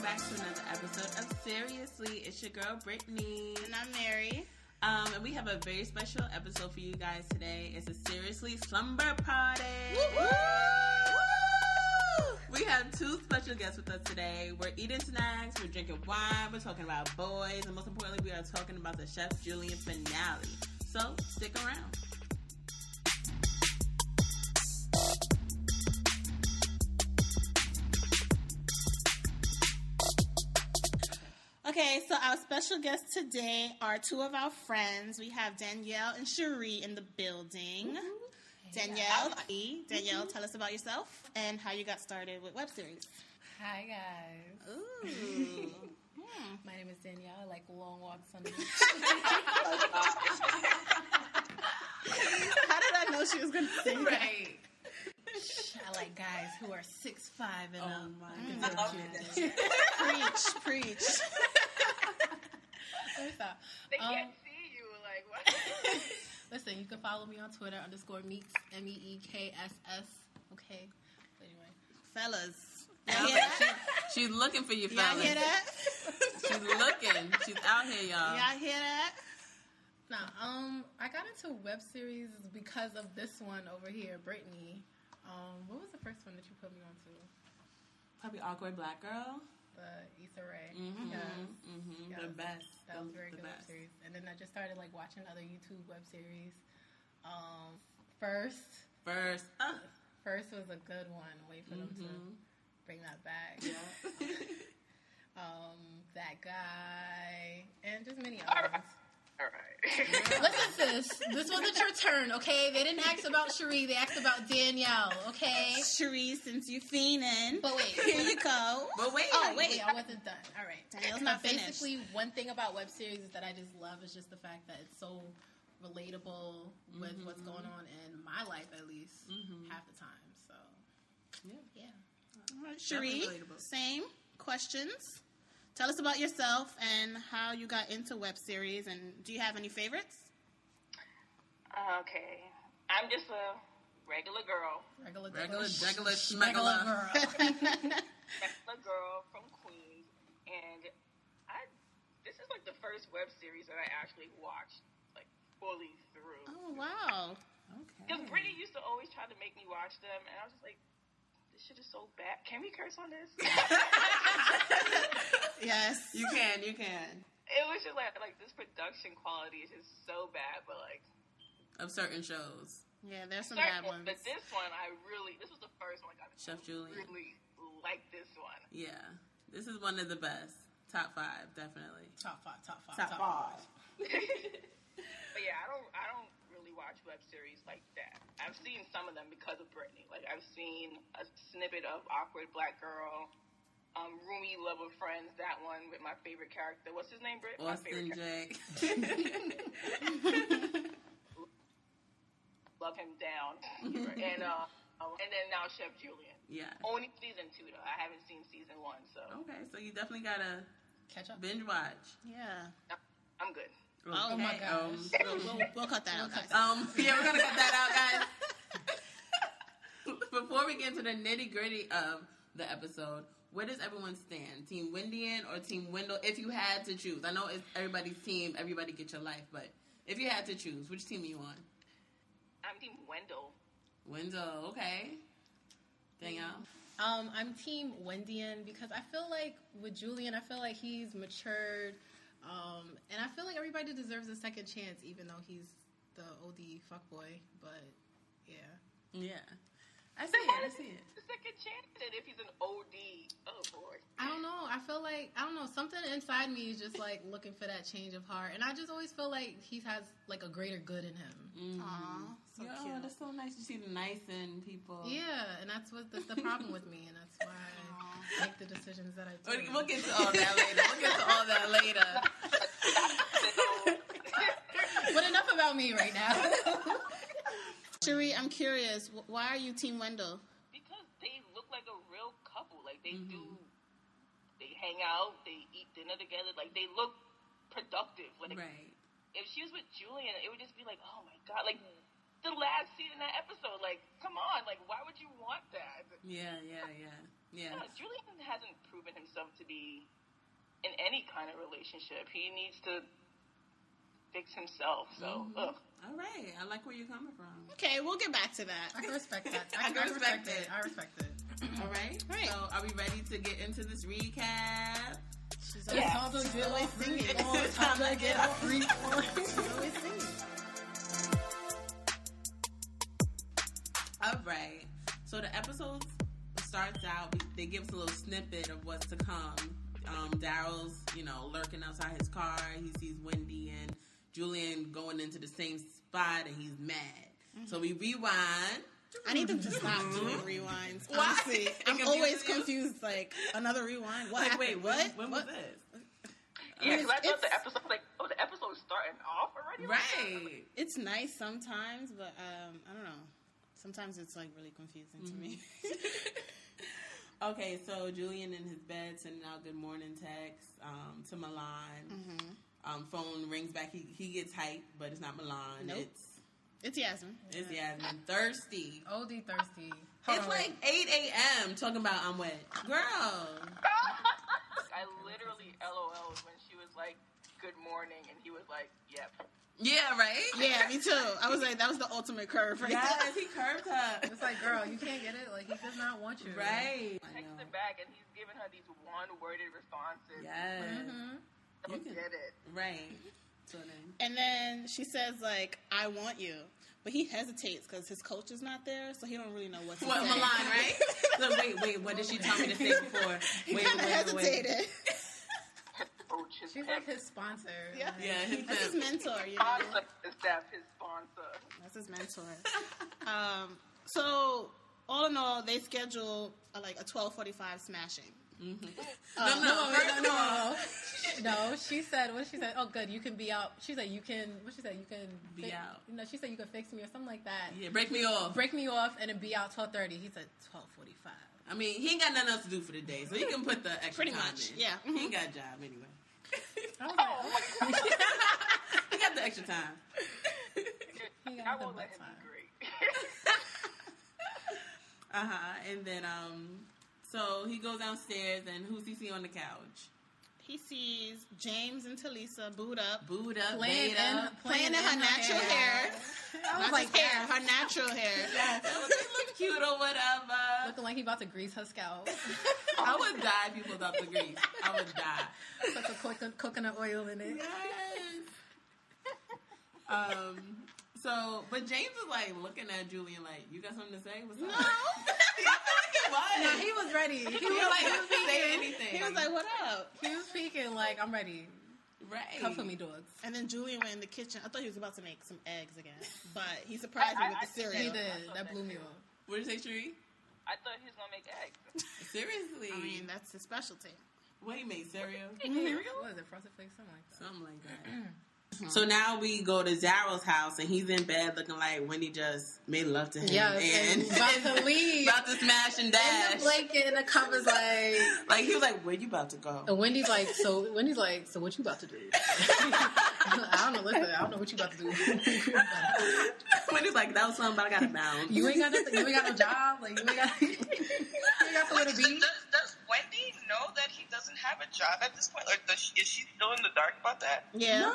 back to another episode of Seriously. It's your girl, Brittany. And I'm Mary. And we have a very special episode for you guys today. It's a Series-ly Slumber Party. Woo-hoo! We have two special guests with us today. We're eating snacks, we're drinking wine, we're talking about boys, and most importantly, we are talking about the Chef Julian finale. So, stick around. Okay, so our special guests today are two of our friends. We have Danielle and Sheree in the building. Hey, Danielle, tell us about yourself and how you got started with web series. Hi, guys. Ooh. My name is Danielle. I like long walks on the beach. How did I know she was going to say that? Right. I like guys who are 6'5" and up. Oh my goodness. Preach. They can't see you. Like, what? Listen, you can follow me on Twitter _meeks, MEEKSS. Okay. Anyway. Fellas. Y'all hear that? She's looking for you, Y'all fellas. hear that? She's looking. She's out here, y'all. Y'all hear that? Nah, I got into web series because of this one over here, Brittany. What was the first one that you put me on to? Probably Awkward Black Girl. The Issa Rae. Mm-hmm. Yes. The best. That was a very the good best. web series. And then I just started like watching other YouTube web series. First was a good one. Wait for them to bring that back. Yeah. That guy and just many others. All right. Listen, sis, this wasn't your turn, okay? They didn't ask about Sheree, they asked about Danielle, okay? Sheree, since you fiending. But wait. Here you go. But wait. Wait, I wasn't done. All right. Danielle's not finished. Basically, one thing about web series is that I just love is just the fact that it's so relatable with what's going on in my life, at least, half the time. So, yeah. All right, Sheree, Definitely relatable. same questions. Tell us about yourself and how you got into web series, and do you have any favorites? Okay. I'm just a regular girl. Regular Regular schmegular. girl. Regular girl from Queens. And this is like the first web series that I actually watched, like, fully through. Oh, wow. Because Brittany used to always try to make me watch them, and I was just like, this shit is so bad. Can we curse on this? Yes. You can. It was just like this production quality is just so bad, but like Of certain shows. Yeah, there's some bad ones. But this one, this was the first one I got. Chef Julian. Really like this one. Yeah. This is one of the best. Top 5, definitely. Top five. But yeah, I don't really watch web series like that. I've seen some of them because of Brittany. Like I've seen a snippet of Awkward Black Girl, Roomy Love of Friends, that one with my favorite character. What's his name, Britt? Austin J. Love him down. And then now Chef Julian. Yeah. Only season 2 though. I haven't seen season 1, so. Okay, so you definitely gotta Catch up. binge watch. Yeah. I'm good. Oh, my gosh. We'll cut that out, guys. Yeah, we're gonna cut that out, guys. Before we get into the nitty gritty of the episode, where does everyone stand? Team Wendian or Team Wendell? If you had to choose, I know it's everybody's team. Everybody get your life, but if you had to choose, which team are you on? I'm Team Wendell. Wendell, okay. Danielle. I'm Team Wendian because I feel like with Julian, I feel like he's matured. And I feel like everybody deserves a second chance, even though he's the OD fuckboy. But yeah. Yeah. I see it. The second chance if he's an OD. Oh boy. I don't know. I feel like, something inside me is just like looking for that change of heart. And I just always feel like he has like a greater good in him. Aw, so cute. That's so nice to see the nice in people. Yeah, and that's the problem with me, and that's why I make the decisions that I do. We'll get to all that later. But enough about me right now. Sheree, I'm curious. Why are you Team Wendell? Because they look like a real couple. Like they they hang out, they eat dinner together. Like they look productive. Like, right. If she was with Julian, it would just be like, oh my god, like the last scene in that episode. Like, come on, like why would you want that? Yeah. Yeah. Julian hasn't proven himself to be in any kind of relationship. He needs to fix himself. So, ugh. All right. I like where you're coming from. Okay, we'll get back to that. I can respect that. I can respect it. I respect it. All right. Right. So, are we ready to get into this recap? She's always singing. It's time to get a free one. She's always singing. All right. So the episode starts out. They give us a little snippet of what's to come. Daryl's, lurking outside his car. He sees Wendy and Julian going into the same spot, and he's mad. Mm-hmm. So we rewind. I need them to stop doing rewinds. Why? Honestly, I'm always confused. Like, another rewind? What? Like, wait, what? When was this? Yeah, because I thought the episode, the episode's starting off already? Right. It's nice sometimes, but I don't know. Sometimes it's, like, really confusing to me. Okay, so Julian in his bed sending out good morning texts to Milan. Mm-hmm. Phone rings back. He gets hyped, but it's not Milan. Nope. It's Yasmin. It's Yasmin. Thirsty. OD thirsty. It's like 8 a.m. talking about I'm wet. Girl. I literally LOL'd when she was like, good morning, and he was like, yep. Yeah, right? Yeah, me too. I was like, that was the ultimate curve right Yes, there. he curved her. It's like, girl, you can't get it. Like, he does not want you. Right. Texted back, and he's giving her these one-worded responses. Yes. Mm-hmm. Don't get it. Right. So then. And then she says, like, I want you. But he hesitates because his coach is not there, so he don't really know what to say. Milan, right? So wait, what did she tell me to say before? He kind of hesitated. She's like his sponsor. Yeah, yeah, that's his mentor. You know? know? Is that his sponsor? That's his mentor. So all in all, they schedule like a 12:45 smashing. Mm-hmm. No. She said, what she said? Oh, good. You can be out. She said, you can. What she said? You can be out. No, she said you can fix me or something like that. Yeah, break me off. Break me off and then be out 12:30. He said 12:45. I mean, he ain't got nothing else to do for the day, so he can put the extra pretty time much. in. Yeah, he ain't got a job anyway. I was like, he got the extra time. I won't let him be great. And then so he goes downstairs, and who's he see on the couch? He sees James and Talisa booed up, playing in her natural hair. I was like, hair, her natural hair. Yes. They look cute or whatever. Looking like he about to grease her scalp. I would die if people about to grease. I would die. Put some coconut oil in it. Yes. But James is like looking at Julian like, you got something to say? What's up? No. No, he was ready. He was like, say anything. He was like, what up? He was speaking like, I'm ready. Right. Come for me, dogs. And then Julian went in the kitchen. I thought he was about to make some eggs again, but he surprised me with the cereal. He did. That blew me off. What did you say, Sheree? I thought he was gonna make eggs. Seriously? I mean, that's his specialty. What, he made cereal? What is it? Frosted Flakes? Something like that. So now we go to Zaryl's house, and he's in bed looking like Wendy just made love to him. Yes, and about to leave. About to smash and dash. And the blanket and the covers like he was like, where you about to go? And Wendy's like, so what you about to do? I don't know, listen, I don't know what you about to do. Wendy's like, that was something, but I got to bounce. You ain't got nothing, you ain't got no job, like you ain't got somewhere to be. Does Wendy know that he doesn't have a job at this point? Or is she still in the dark about that? Yeah. No,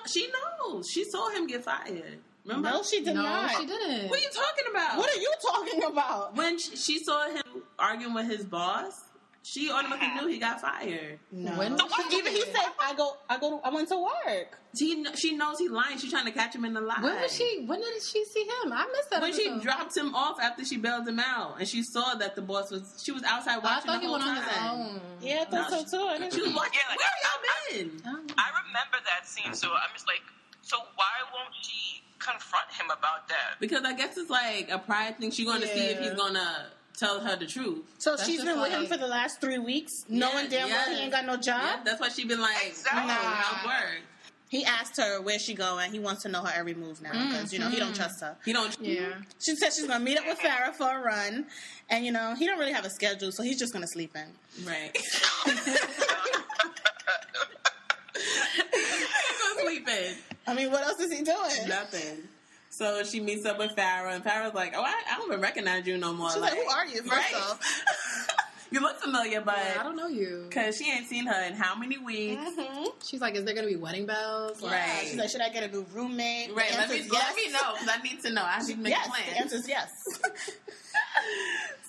she knows. She saw him get fired. Remember? No, she did not. No, she didn't. What are you talking about? What are you talking about? When she saw him arguing with his boss, she automatically knew he got fired. No. When Even he said, I went to work. She knows he's lying. She's trying to catch him in the lie. When did she see him? I missed that When episode. she dropped him off after she bailed him out, and she saw that the boss she was outside watching I thought the he whole went on time. his own. Yeah, I thought so too. She was watching. Yeah, Where y'all been? I remember that scene, so I'm just like, so why won't she confront him about that? Because I guess it's like a pride thing. She's going to see if he's going to tell her the truth. So That's she's just been with like- him for the last 3 weeks, knowing damn well he ain't got no job? Yeah, that's why she been like, Exactly. how's work? He asked her where's she going. He wants to know her every move now because, he don't trust her. He don't. Yeah. She said she's going to meet up with Farrah for a run. And, he don't really have a schedule, so he's just going to sleep in. Right. He's gonna sleep in. I mean, what else is he doing? Nothing. So she meets up with Farrah, and Farrah's like, oh, I don't even recognize you no more. She's like, who are you, first off? You look familiar, but I don't know you. because she ain't seen her in how many weeks? Mm-hmm. She's like, is there going to be wedding bells? Yeah. Right. She's like, should I get a new roommate? Right. The Let me answer's yes. know because I need to know. I need to make Yes, plans. the answer's yes.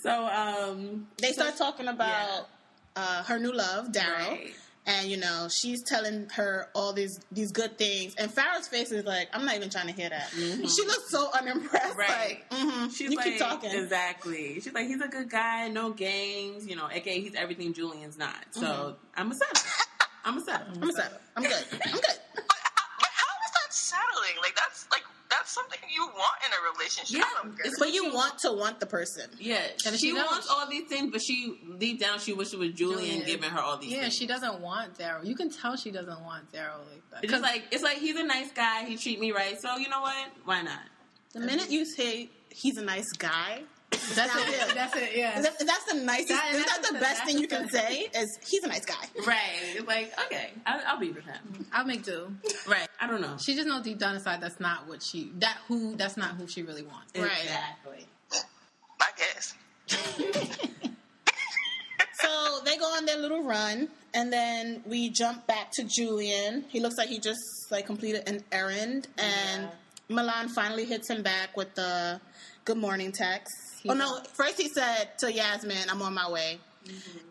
So They start talking about her new love, Daryl. Right. And, you know, she's telling her all these good things. And Farrah's face is like, I'm not even trying to hear that. Mm-hmm. She looks so unimpressed. Right. Like, She's you like, keep talking. Exactly. She's like, he's a good guy, no games, you know, aka he's everything Julian's not. So I'm a settle. I'm a settle. I'm good. I'm good. But how is that settling? That's something you want in a relationship. Yeah, I don't get it. But you want to want the person. Yeah, And she she knows. wants all these things, but she deep down she wishes it was Julian giving her all these Yeah, things. she doesn't want Daryl. You can tell she doesn't want Daryl like that. It's like he's a nice guy. He treat me right. So you know what? Why not? The minute you say he's a nice guy, That's it. That's it. Yeah. that's the nicest. That's That's the best thing you can say is he's a nice guy. Right. It's like okay, I'll be with him. I'll make do. Right. I don't know. She just knows deep down inside that's not what she that's not who she really wants. Exactly. I guess. So they go on their little run, and then we jump back to Julian. He looks like he just like completed an errand, and Milan finally hits him back with the good morning text. First he said to Yasmin, "I'm on my way,"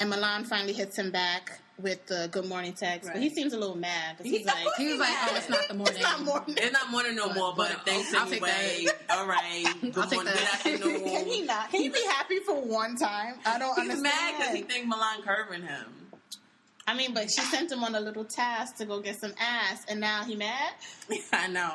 and Milan finally hits him back with the good morning text. But he seems a little mad because He was like, "Oh, it's not the morning. It's not morning. It's not morning no more, but thanks I'll take anyway. All right. Good I'll take morning. that. Good afternoon. Can he not? Can he be happy for one time? I don't He's understand. mad because he think Milan curving him. I mean, but she sent him on a little task to go get some ass, and now he mad? I know.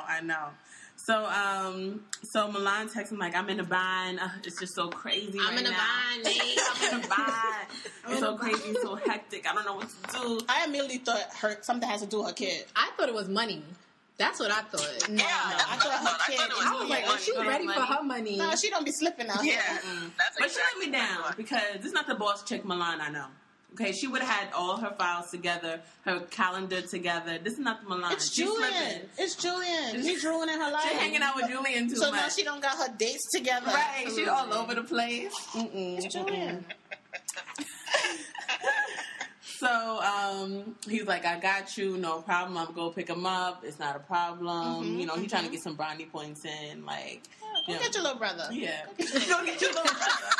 So Milan texts him like, "I'm in a bind. It's just so crazy. I'm in a bind, Nate. I'm in a bind. It's so crazy, so hectic. I don't know what to do." I immediately thought something has to do with her kid. I thought it was money. That's what I thought. No, I thought her kid. it was I was like, "Oh, she ready for her money?" No, she don't be slipping out here. That's But she exactly let me down because this is not the boss chick Milan I know. Okay, she would have had all her files together, her calendar together. This is not the Milan. It's She's Julian. slipping. It's Julian. He's ruining her life. She's hanging out with Julian too So much. now she don't got her dates together. Right, she's all over the place. It's Julian. So he's like, "I got you, no problem. I'm gonna go pick him up. It's not a problem." You know, he's trying to get some brownie points in. Like, Go get your little brother. yeah, go get your little brother.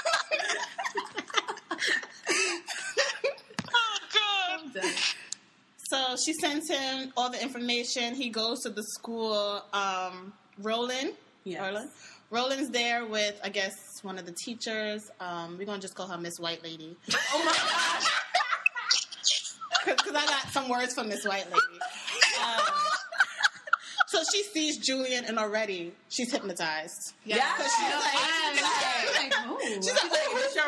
So she sends him all the information. He goes to the school. Roland. Yes. Roland's there with, I guess, one of the teachers. We're going to just call her Miss White Lady. Oh my gosh. Because I got some words from Miss White Lady. So she sees Julian, and already she's hypnotized. Yeah. Because she's like, Who? she's like, What's your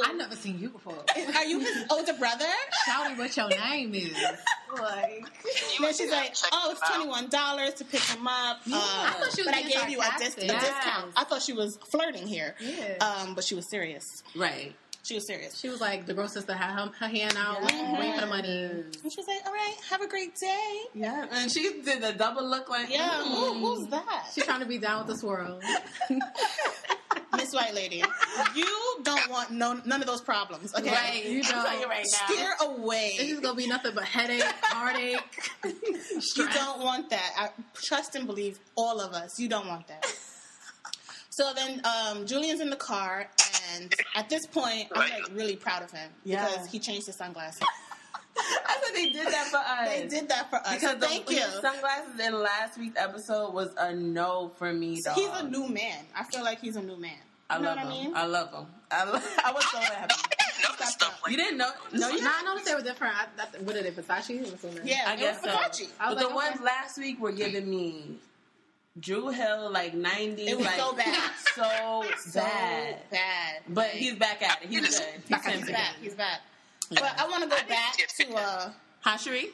I've never seen you before. are you his older brother? Tell me what your name is. Like, then she's like, "Oh, it's $21 to pick him up." I thought she was but I being gave you a sarcastic. discount. I thought she was flirting here. Yeah. But she was serious. Right. She was serious. She was like, the girl sister had her hand out, waiting for the money. And she's like, "All right, have a great day." Yeah. And she did the double look like, Yeah, who's that? She's trying to be down with the swirl. Miss White Lady, you don't want none of those problems, okay? Right. You I'm don't. telling you right now. Steer away. It's just gonna be nothing but headache, heartache. You stress. don't want that. I trust and believe all of us. You don't want that. So then Julian's in the car, and at this point, I'm like really proud of him because he changed his sunglasses. I said they did that for us. They did that for us. Because Thank you. the sunglasses in last week's episode was a no for me, So dog. he's a new man. I feel like he's a new man. I You know love what him. I mean? I love him. I was so happy. notice stuff like You didn't know? No, you No, I noticed they were different. What are they, Versace? I'm assuming. Yeah, I guess it was so. Versace. I But was the like, ones okay. last week were giving me Drew Hill, like 90s. It was like, so bad. So bad. Bad. But he's back at it. He's good. He's He's sensitive. back. He's back. But I want to go back to Huh, Sheree?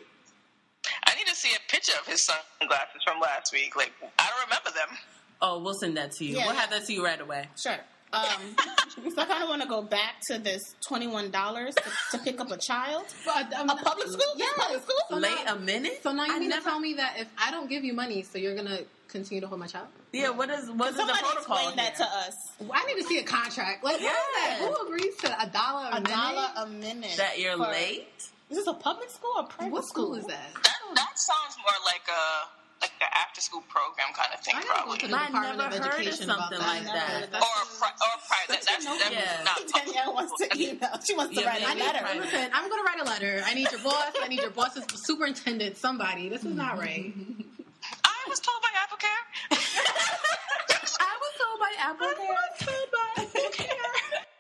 I need to see a picture of his sunglasses from last week. Like, I don't remember them. Oh, we'll send that to you. Yeah, We'll yeah. have that to you right away. sure. So I kind of want to go back to this $21 to pick up a child. But, A public school? Yes. Public school? So Late now- a minute? So now you mean to tell me that if I don't give you money, so you're gonna continue to hold my child? Yeah, what is the Somebody protocol explain that to here? us. Well, I need to see a contract. Like, what is that? Yes. Who agrees to $1 a minute? $1 a minute. That you're for- late? Is this a public school or private What school is that? That sounds more like the after school program kind of thing, I gotta go probably. to the I Department never of heard of Education something about like that. that. Or private. That's Yeah. not Danielle wants to email. She wants to Yeah, write a maybe letter. private. Listen, I'm gonna write a letter. I need your boss. I need your boss's superintendent. Somebody. This is not right. I was told by AppleCare. I was told by Apple.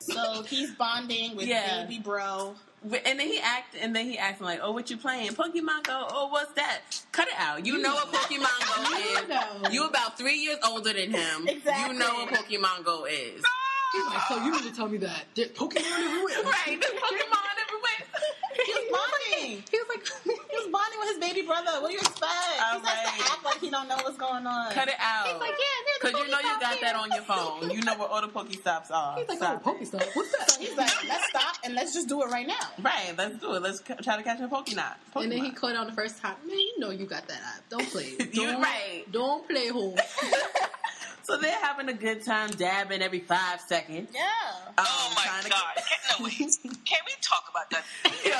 So he's bonding with Yeah. baby bro. And then he asked like, "Oh, what you playing? Pokemon Go? Oh, what's that? Cut it out. You know what Pokemon Go is. know. You about 3 years older than him. Exactly. You know what Pokemon Go is. He's like, so you need to tell me that. There's Pokemon everywhere. Right? There's Pokemon everywhere. He was bonding. He was like, He was bonding with his baby brother. What do you expect? All He's like to right. act like he don't know what's going on. Cut it out. he's like, yeah, there's Because you know you got that on your phone. You know where all the Pokestops are. He's like, Stop oh, it. Pokestop. What's that? So he's like, let's stop and let's just do it right now. Right, let's do it. Let's try to catch a Pokemon. And then he caught on the first time. Man, you know you got that app. Don't play. You're Don't- right. Don't play home. So they're having a good time dabbing every 5 seconds. Yeah. Oh my trying to- God! No, wait. Can we talk about that? Yo.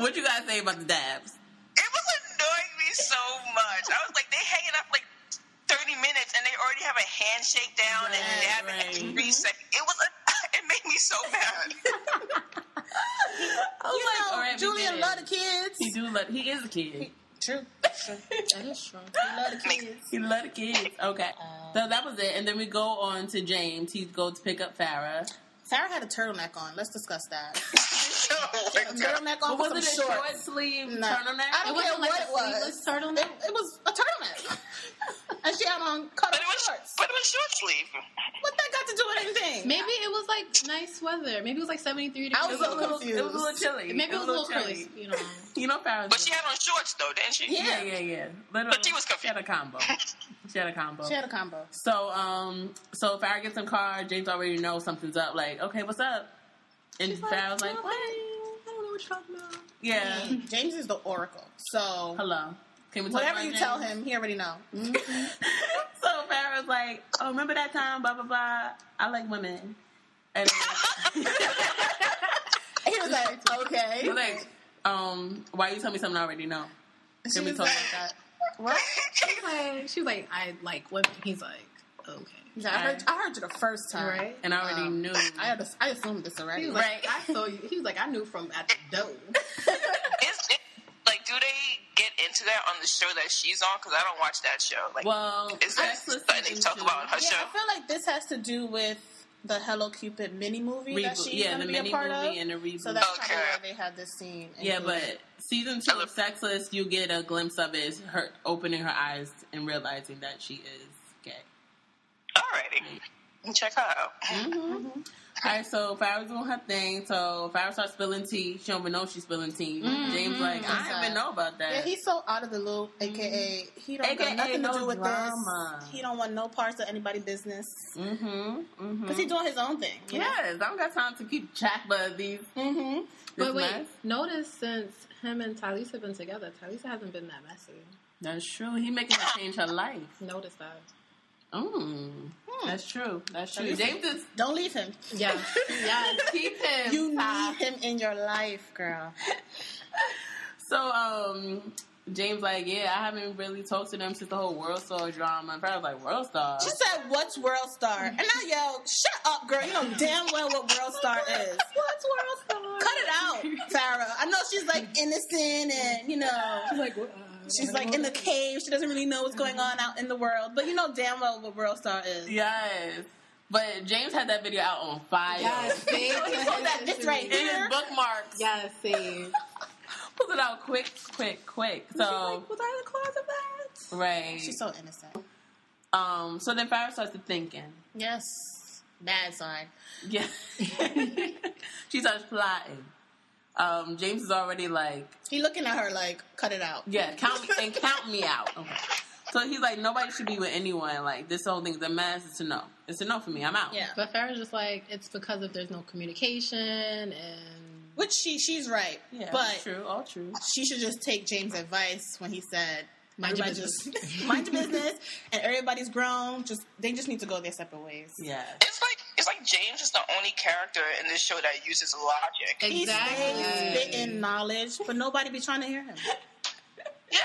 What you guys say about the dabs? It was annoying me so much. I was like, they hanging out for like 30 minutes and they already have a handshake down and Right, dabbing right. every 3 seconds. It made me so mad. I was You like, know, all right, we Julian get it. love the kids. He is a kid. True. That is true. He love the kids. He love the kids. Okay. So that was it. And then we go on to James. He goes to pick up Farrah. Sarah had a turtleneck on. Let's discuss that. Oh my A God. turtleneck on But was with it a some short shorts. sleeve No. turtleneck? I don't It care wasn't like what a it was. sleeveless turtleneck? It was a turtleneck. And she had on cut But off it was shorts. short sleeve. What that got to do with anything? Maybe it was like nice weather. Maybe it was like 73 degrees. I was a little It was a little chilly. Maybe it was a little chilly. crisp, you know. You know Farrah's. But she had on shorts though, didn't she? Yeah. Yeah. Little, But she was She had a combo. She had a combo. She had a combo. So Farrah gets in the car. James already knows something's up. Like, okay, what's up? And Farrah was like, what? I don't know what you're talking about. Yeah. James is the oracle. So Hello. Can we talk whatever about you James? tell him, he already know. So Farrah's like, oh, remember that time, blah, blah, blah. I like women. And He was like, okay. he's like, why you tell me something I already know? She Can we was talk like, about that? what? She was like, I like women. He's like, okay. He's like, I heard you the first time. Right? And I already knew. I assumed this already. He was like, I saw you. He was like, I knew from at the door. Like, do they get into that on the show that she's on? Because I don't watch that show. Like, Well, is that Sexless something they season talk 2. about on her Yeah, show? I feel like this has to do with the Hello Cupid mini movie that Reboot. she's Yeah, going the to be a mini part movie of. and the reboot. So that's Okay. probably why they had this scene. Yeah, included. but season 2 of Sexless, you get a glimpse of it, is her opening her eyes and realizing that she is gay. Alrighty. Check her out. Mm-hmm. Alright, so Farrah's doing her thing. So Farrah starts spilling tea. She don't even know she's spilling tea. James like, I didn't even know about that. Yeah, he's so out of the loop, aka he don't got AKA nothing no to do with drama. this. He don't want no parts of anybody's business Mm-hmm. because he's doing his own thing. You know? Yes, I don't got time to keep track of these. Mm-hmm. But wait, mess. notice since him and Talisa have been together, Talisa hasn't been that messy. That's true. He making her change her life. Notice that. That's true. That's true. Talisa- James is Don't leave him. Yeah. Yeah. keep him. You need him in your life, girl. So, James like, yeah, I haven't really talked to them since the whole World Star drama. And Farrah's like, World Star? She said, "What's World Star?" And I yelled, "Shut up, girl! You know damn well what World Star is. What's World Star? Cut it out, Farrah. I know she's like innocent and you know She's like, what? she's like in the cave. She doesn't really know what's going on out in the world, but you know damn well what World Star is." Yes. But James had that video out on fire. Yes, see? He pulled that this right In his here. bookmarks. Yes, see. Pulled it out quick. So, Was I in the closet of that? Oh. right. She's so innocent. So then Farrah starts to thinking. Yes, bad side. Yeah. She starts plotting. James is already like, He looking at her like, "Cut it out." yeah, count me out. Okay. So he's like, nobody should be with anyone. Like, this whole thing's a mess. It's a no. It's a no for me. I'm out. Yeah. But Farrah's just like, it's because if there's no communication and... Which she's right. Yeah, but true. All true. she should just take James' advice when he said, Mind your everybody business. just mind your business, and everybody's grown. They just need to go their separate ways. Yeah. It's like James is the only character in this show that uses logic. Exactly. He's spitting knowledge, but nobody be trying to hear him. Yeah,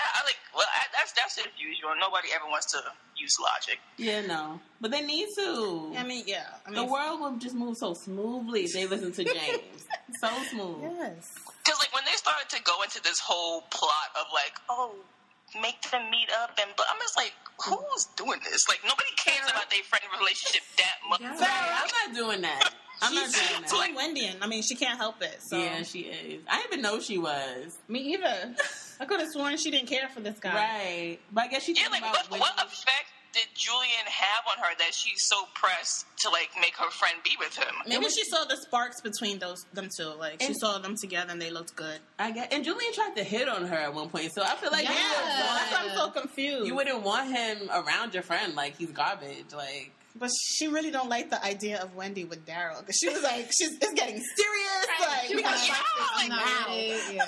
that's it usual. Nobody ever wants to use logic. Yeah, no. But they need to. I mean, the world will just move so smoothly if they listen to James. So smooth. Yes. Because, like, when they started to go into this whole plot of, like, make them meet up, but I'm just like, who's doing this? Like, nobody cares about their friend relationship that much. Yeah. I'm not doing that. I'm not doing that. Team Wendian. I mean, she can't help it. So. Yeah, she is. I didn't even know she was. Me either. I could have sworn she didn't care for this guy. Right. But I guess she Yeah, like, what effect did Julian have on her that she's so pressed to, like, make her friend be with him? Maybe she saw the sparks between them two. Like, she saw them together and they looked good. I guess, and Julian tried to hit on her at one point, so I feel like That's why I'm so confused. you wouldn't want him around your friend. Like, he's garbage. Like, But she really don't like the idea of Wendy with Daryl. Because she was like, it's getting serious. Like, we gotta stop this now. Yeah.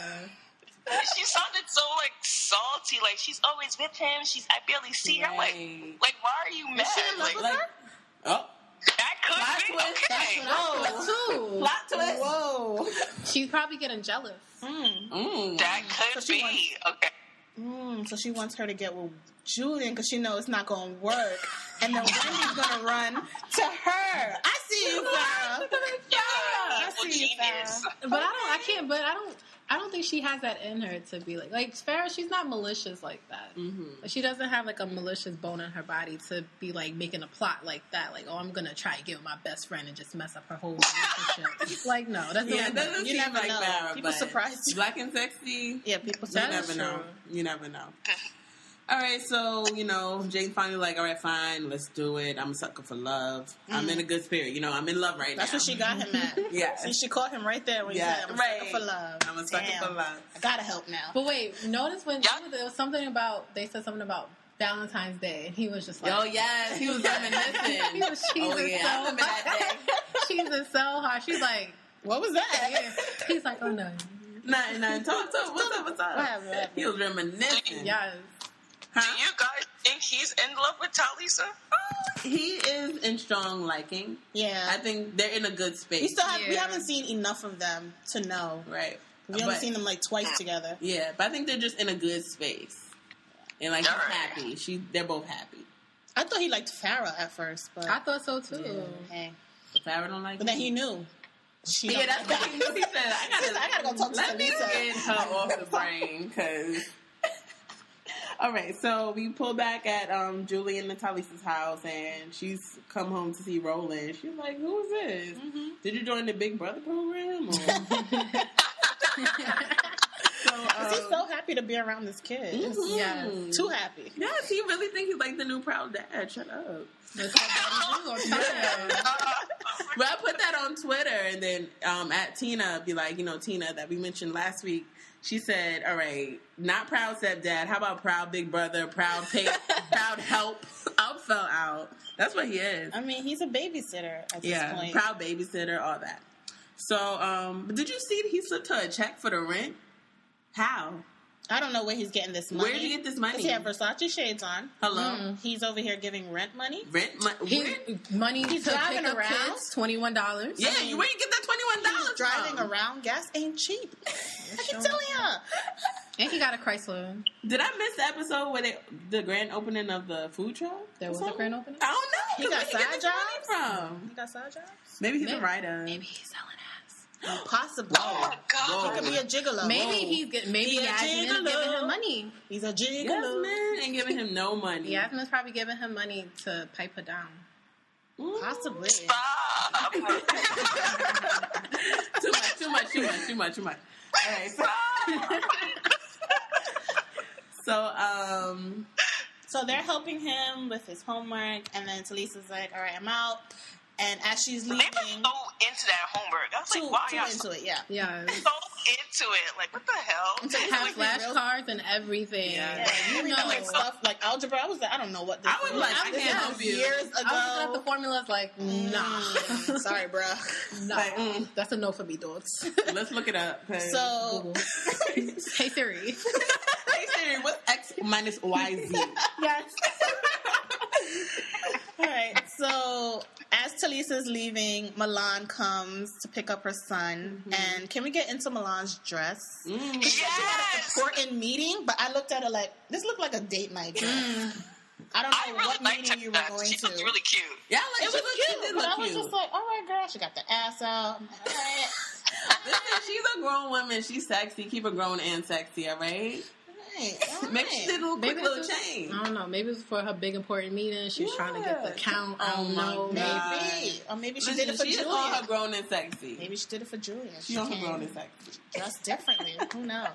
She sounded so, like, salty. Like, she's always with him. I barely see her. Like, why are you mad? Is she in love with her? oh, That could Plot be. twist, Okay. Too. plot twist. Whoa. She's probably getting jealous. That could So she be. Okay. So she wants her to get with Julian because she knows it's not going to work. And then Wendy's going to run to her. I see you, Farrah. Yeah, I evil see you, genius. Farrah. But I don't think she has that in her to be like Farrah, she's not malicious like that. Mm-hmm. She doesn't have like a malicious bone in her body to be like making a plot like that. Like, oh, I'm gonna try to get with my best friend and just mess up her whole relationship. Like, no, that's Yeah, it not. doesn't You seem never like know. Farrah, People but surprise you. Black and sexy. Yeah, people You say never know. true. You never know. All right, so, Jane finally like, all right, fine, let's do it. I'm a sucker for love. I'm in a good spirit. I'm in love right That's now. what she got him at. Yeah. See, she caught him right there when he said, I'm a sucker for love. I'm a sucker Damn. for love. I gotta help now. But wait, notice when there was something about they said something about Valentine's Day, and he was just like, Oh, yes, he was reminiscing. he was cheesing I remember that day. She's so hard. She's like, What was that? yeah. He's like, oh no, Nothing. Talk. What's up? What happened? He was reminiscing. yes. Do you guys think he's in love with Talisa? He is in strong liking. Yeah. I think they're in a good space. We haven't seen enough of them to know. Right. We haven't seen them like twice together. Yeah, but I think they're just in a good space. And like, he's happy. They're both happy. I thought he liked Farrah at first, but I thought so too. hey. But Farrah don't like But then he knew. Yeah, that's what he knew. He said, I gotta go talk to let me Talisa. get her off the brain, because... All right, so we pull back at Julian and Talisa's house, and she's come home to see Roland. She's like, "Who is this? Did you join the Big Brother program?" Or... He's so happy to be around this kid. Yeah, Too happy. Yes, he really thinks he's like the new proud dad. Shut up. That's what daddy do. I'm telling you. But I put that on Twitter, and then at Tina, be like, Tina that we mentioned last week. She said, all right, not proud stepdad. How about proud big brother, proud proud help? I fell out. That's what he is. I mean, he's a babysitter at this point. Proud babysitter, all that. So, but did you see that he slipped her a check for the rent? How? I don't know where he's getting this money. Where did he get this money? Because he had Versace shades on. Hello? He's over here giving rent money. Money He's to driving pick up around? kids, $21. Yeah, where you get that $21 He's driving from? around. Gas ain't cheap. I keep telling you. And he got a Chrysler. Did I miss the episode where the grand opening of the food truck? There was a grand opening? I don't know. He got Where side get this money jobs? from? He got side jobs? Maybe he's a writer. Maybe he's selling ass. Possibly. Oh, God. He could be a gigolo. Maybe Yasmin is giving him money. He's a gigolo. Yasmin ain't giving him no money. Yasmin's probably giving him money to pipe her down. Possibly. Stop. Too much. All right. So they're helping him with his homework, and then Talisa's like, all right, I'm out. And as she's leaving... They were so into that homework. I was like, why too y'all into it, yeah. Yeah. so to it. Like, what the hell? Have flashcards and everything. Yeah, you know, like stuff like algebra. I was like, I don't know what this I was is. like, I can't help you. Years ago. I was looking at the formulas like, nah. Sorry, bro. Nah. Like, That's a no for me, dogs. Let's look it up. So, Hey Siri. Hey Siri, what's X minus YZ? yes. All right. So, as Talisa's leaving, Milan comes to pick up her son. And can we get into Milan's dress? She had an important meeting, but I looked at her like, this looked like a date night dress. I don't know what meeting you were going She to. looked really cute. Yeah, like, It was cute, but I was just like, all right, girl. She got the ass out. I'm like, all right. Listen, she's a grown woman. She's sexy. Keep her grown and sexy, all right? Maybe she did a quick little change. I don't know. Maybe it was for her big important meeting. She was trying to get the count. I don't know. Maybe. Or maybe she did it for She is Julian. on her grown and sexy. Maybe she did it for Julian. She on her grown and sexy. Dress differently. Who knows?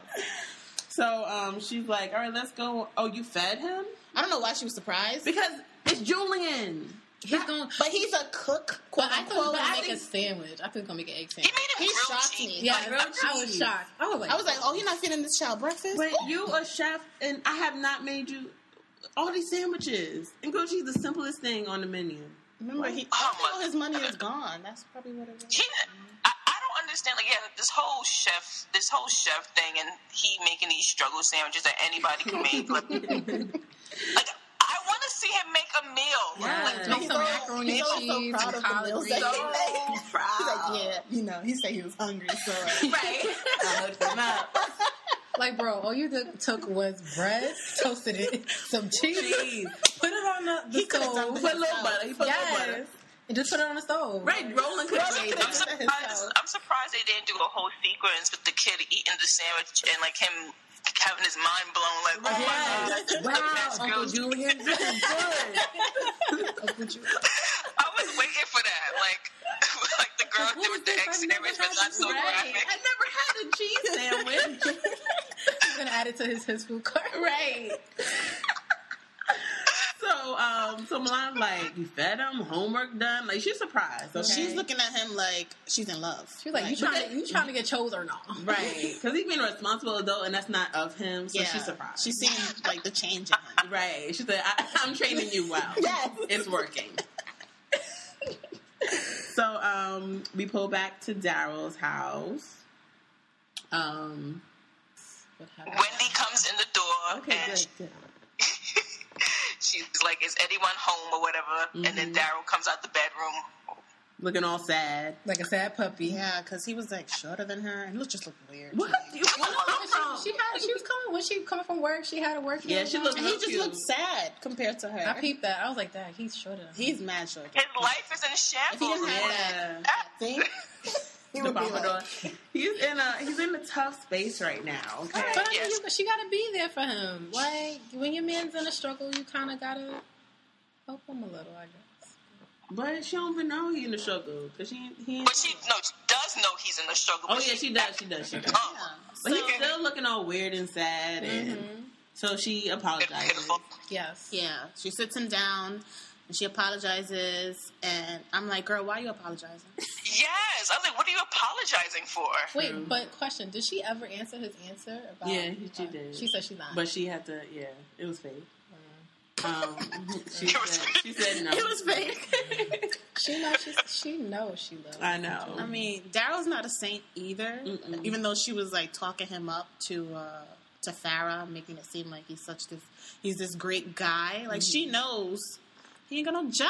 So she's like, all right, let's go. Oh, you fed him? I don't know why she was surprised. Because it's Julian. But he's a cook. But I thought he was unquote. going to make a sandwich. I thought he was going to make an egg He sandwich. made him He grilled shocked cheese. me. Yeah, Like, grilled I was cheese. shocked. I was like, oh, you're not feeding this child breakfast? But you a chef, and I have not made you all these sandwiches. And grilled cheese is the simplest thing on the menu. Remember, all his money is gone. That's probably what it was. I don't understand. Like, this whole chef thing, and he making these struggle sandwiches that anybody can make. Like I want to see him make a meal. Yeah. Like, make some macaroni and cheese, proud some of the collard meals greens. that he made. proud. He's like, yeah, he said he was hungry, so. Right. I hooked him up. Like, bro, all you took was bread, toasted it, some cheese, put it on the stove. Put a little butter. He put a little butter. Yes. And just put it on the stove. Right, Roland could have made I'm that. surprised they didn't do a whole sequence with the kid eating the sandwich and like him having his mind blown. Like, oh my god, Wow, Uncle Julian, this is good. I was waiting for that. Like the girl did with the egg sandwich, but not so graphic. I never had a cheese sandwich. He's gonna add it to his food cart. Right. So Milan's like, you fed him, homework done. Like, she's surprised. Okay? She's looking at him like she's in love. She was like, you trying to get chose or not? Right. Because he's being a responsible adult, and that's not of him, so she's surprised. She's seeing, like, the change in him. Right. She said, I'm training you well. Yes. It's working. So, we pull back to Daryl's house. What happened? Wendy comes in the door. Okay, and good. She's like, is anyone home or whatever? And then Daryl comes out the bedroom. Looking all sad. Like a sad puppy. Yeah, because he was, like, shorter than her. And he just looked weird. What? She was coming when she coming from work. She had to work. Yeah, she looked And he just cute. looked sad compared to her. I peeped that. I was like, "Dad, he's shorter." He's mad short. His life is in If he shambles. didn't have that thing, he The would be Pompadour. like, He's in a tough space right now. Okay. But I mean, she got to be there for him. Like when your man's in a struggle, you kind of gotta help him a little, I guess. But she don't even know he in the struggle because he. But she does know he's in the struggle. Oh yeah, she does. But he's still looking all weird and sad, and so she apologizes. Yes. yeah. She sits him down and she apologizes. And I'm like, girl, why are you apologizing? Yes, I was like, what are you apologizing for? Wait, but question: did she ever answer his answer about? Yeah, she did. She said she's not. But she had to. Yeah, it was fake. She said no. It was fake. she knows she loves. I know. I mean, Daryl's not a saint either. Even though she was like talking him up to Farrah, making it seem like he's this great guy. Like she knows he ain't got no job.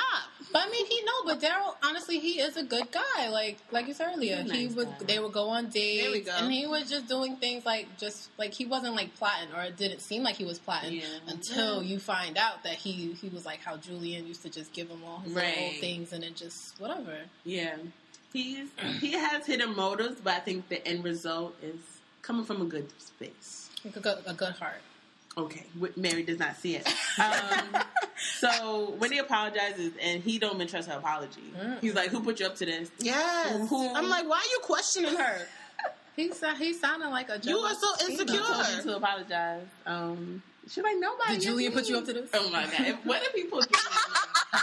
But I mean, but Daryl, honestly, he is a good guy. Like you said earlier, they would go on dates, There we go. and he was just doing things like he wasn't like plotting, or it didn't seem like he was plotting until you find out that he was like how Julian used to just give him all his little old things, and then just whatever. Yeah, he has hidden motives, but I think the end result is coming from a good space, A good heart. Okay, Mary does not see it. So when he apologizes and he don't even trust her apology, he's like, "Who put you up to this?" Yes. I'm like, why are you questioning her? He sounded like a You are so insecure. He told me to apologize. She's like, "Nobody." Did Julian put you up to this? Oh my god! What if he put you?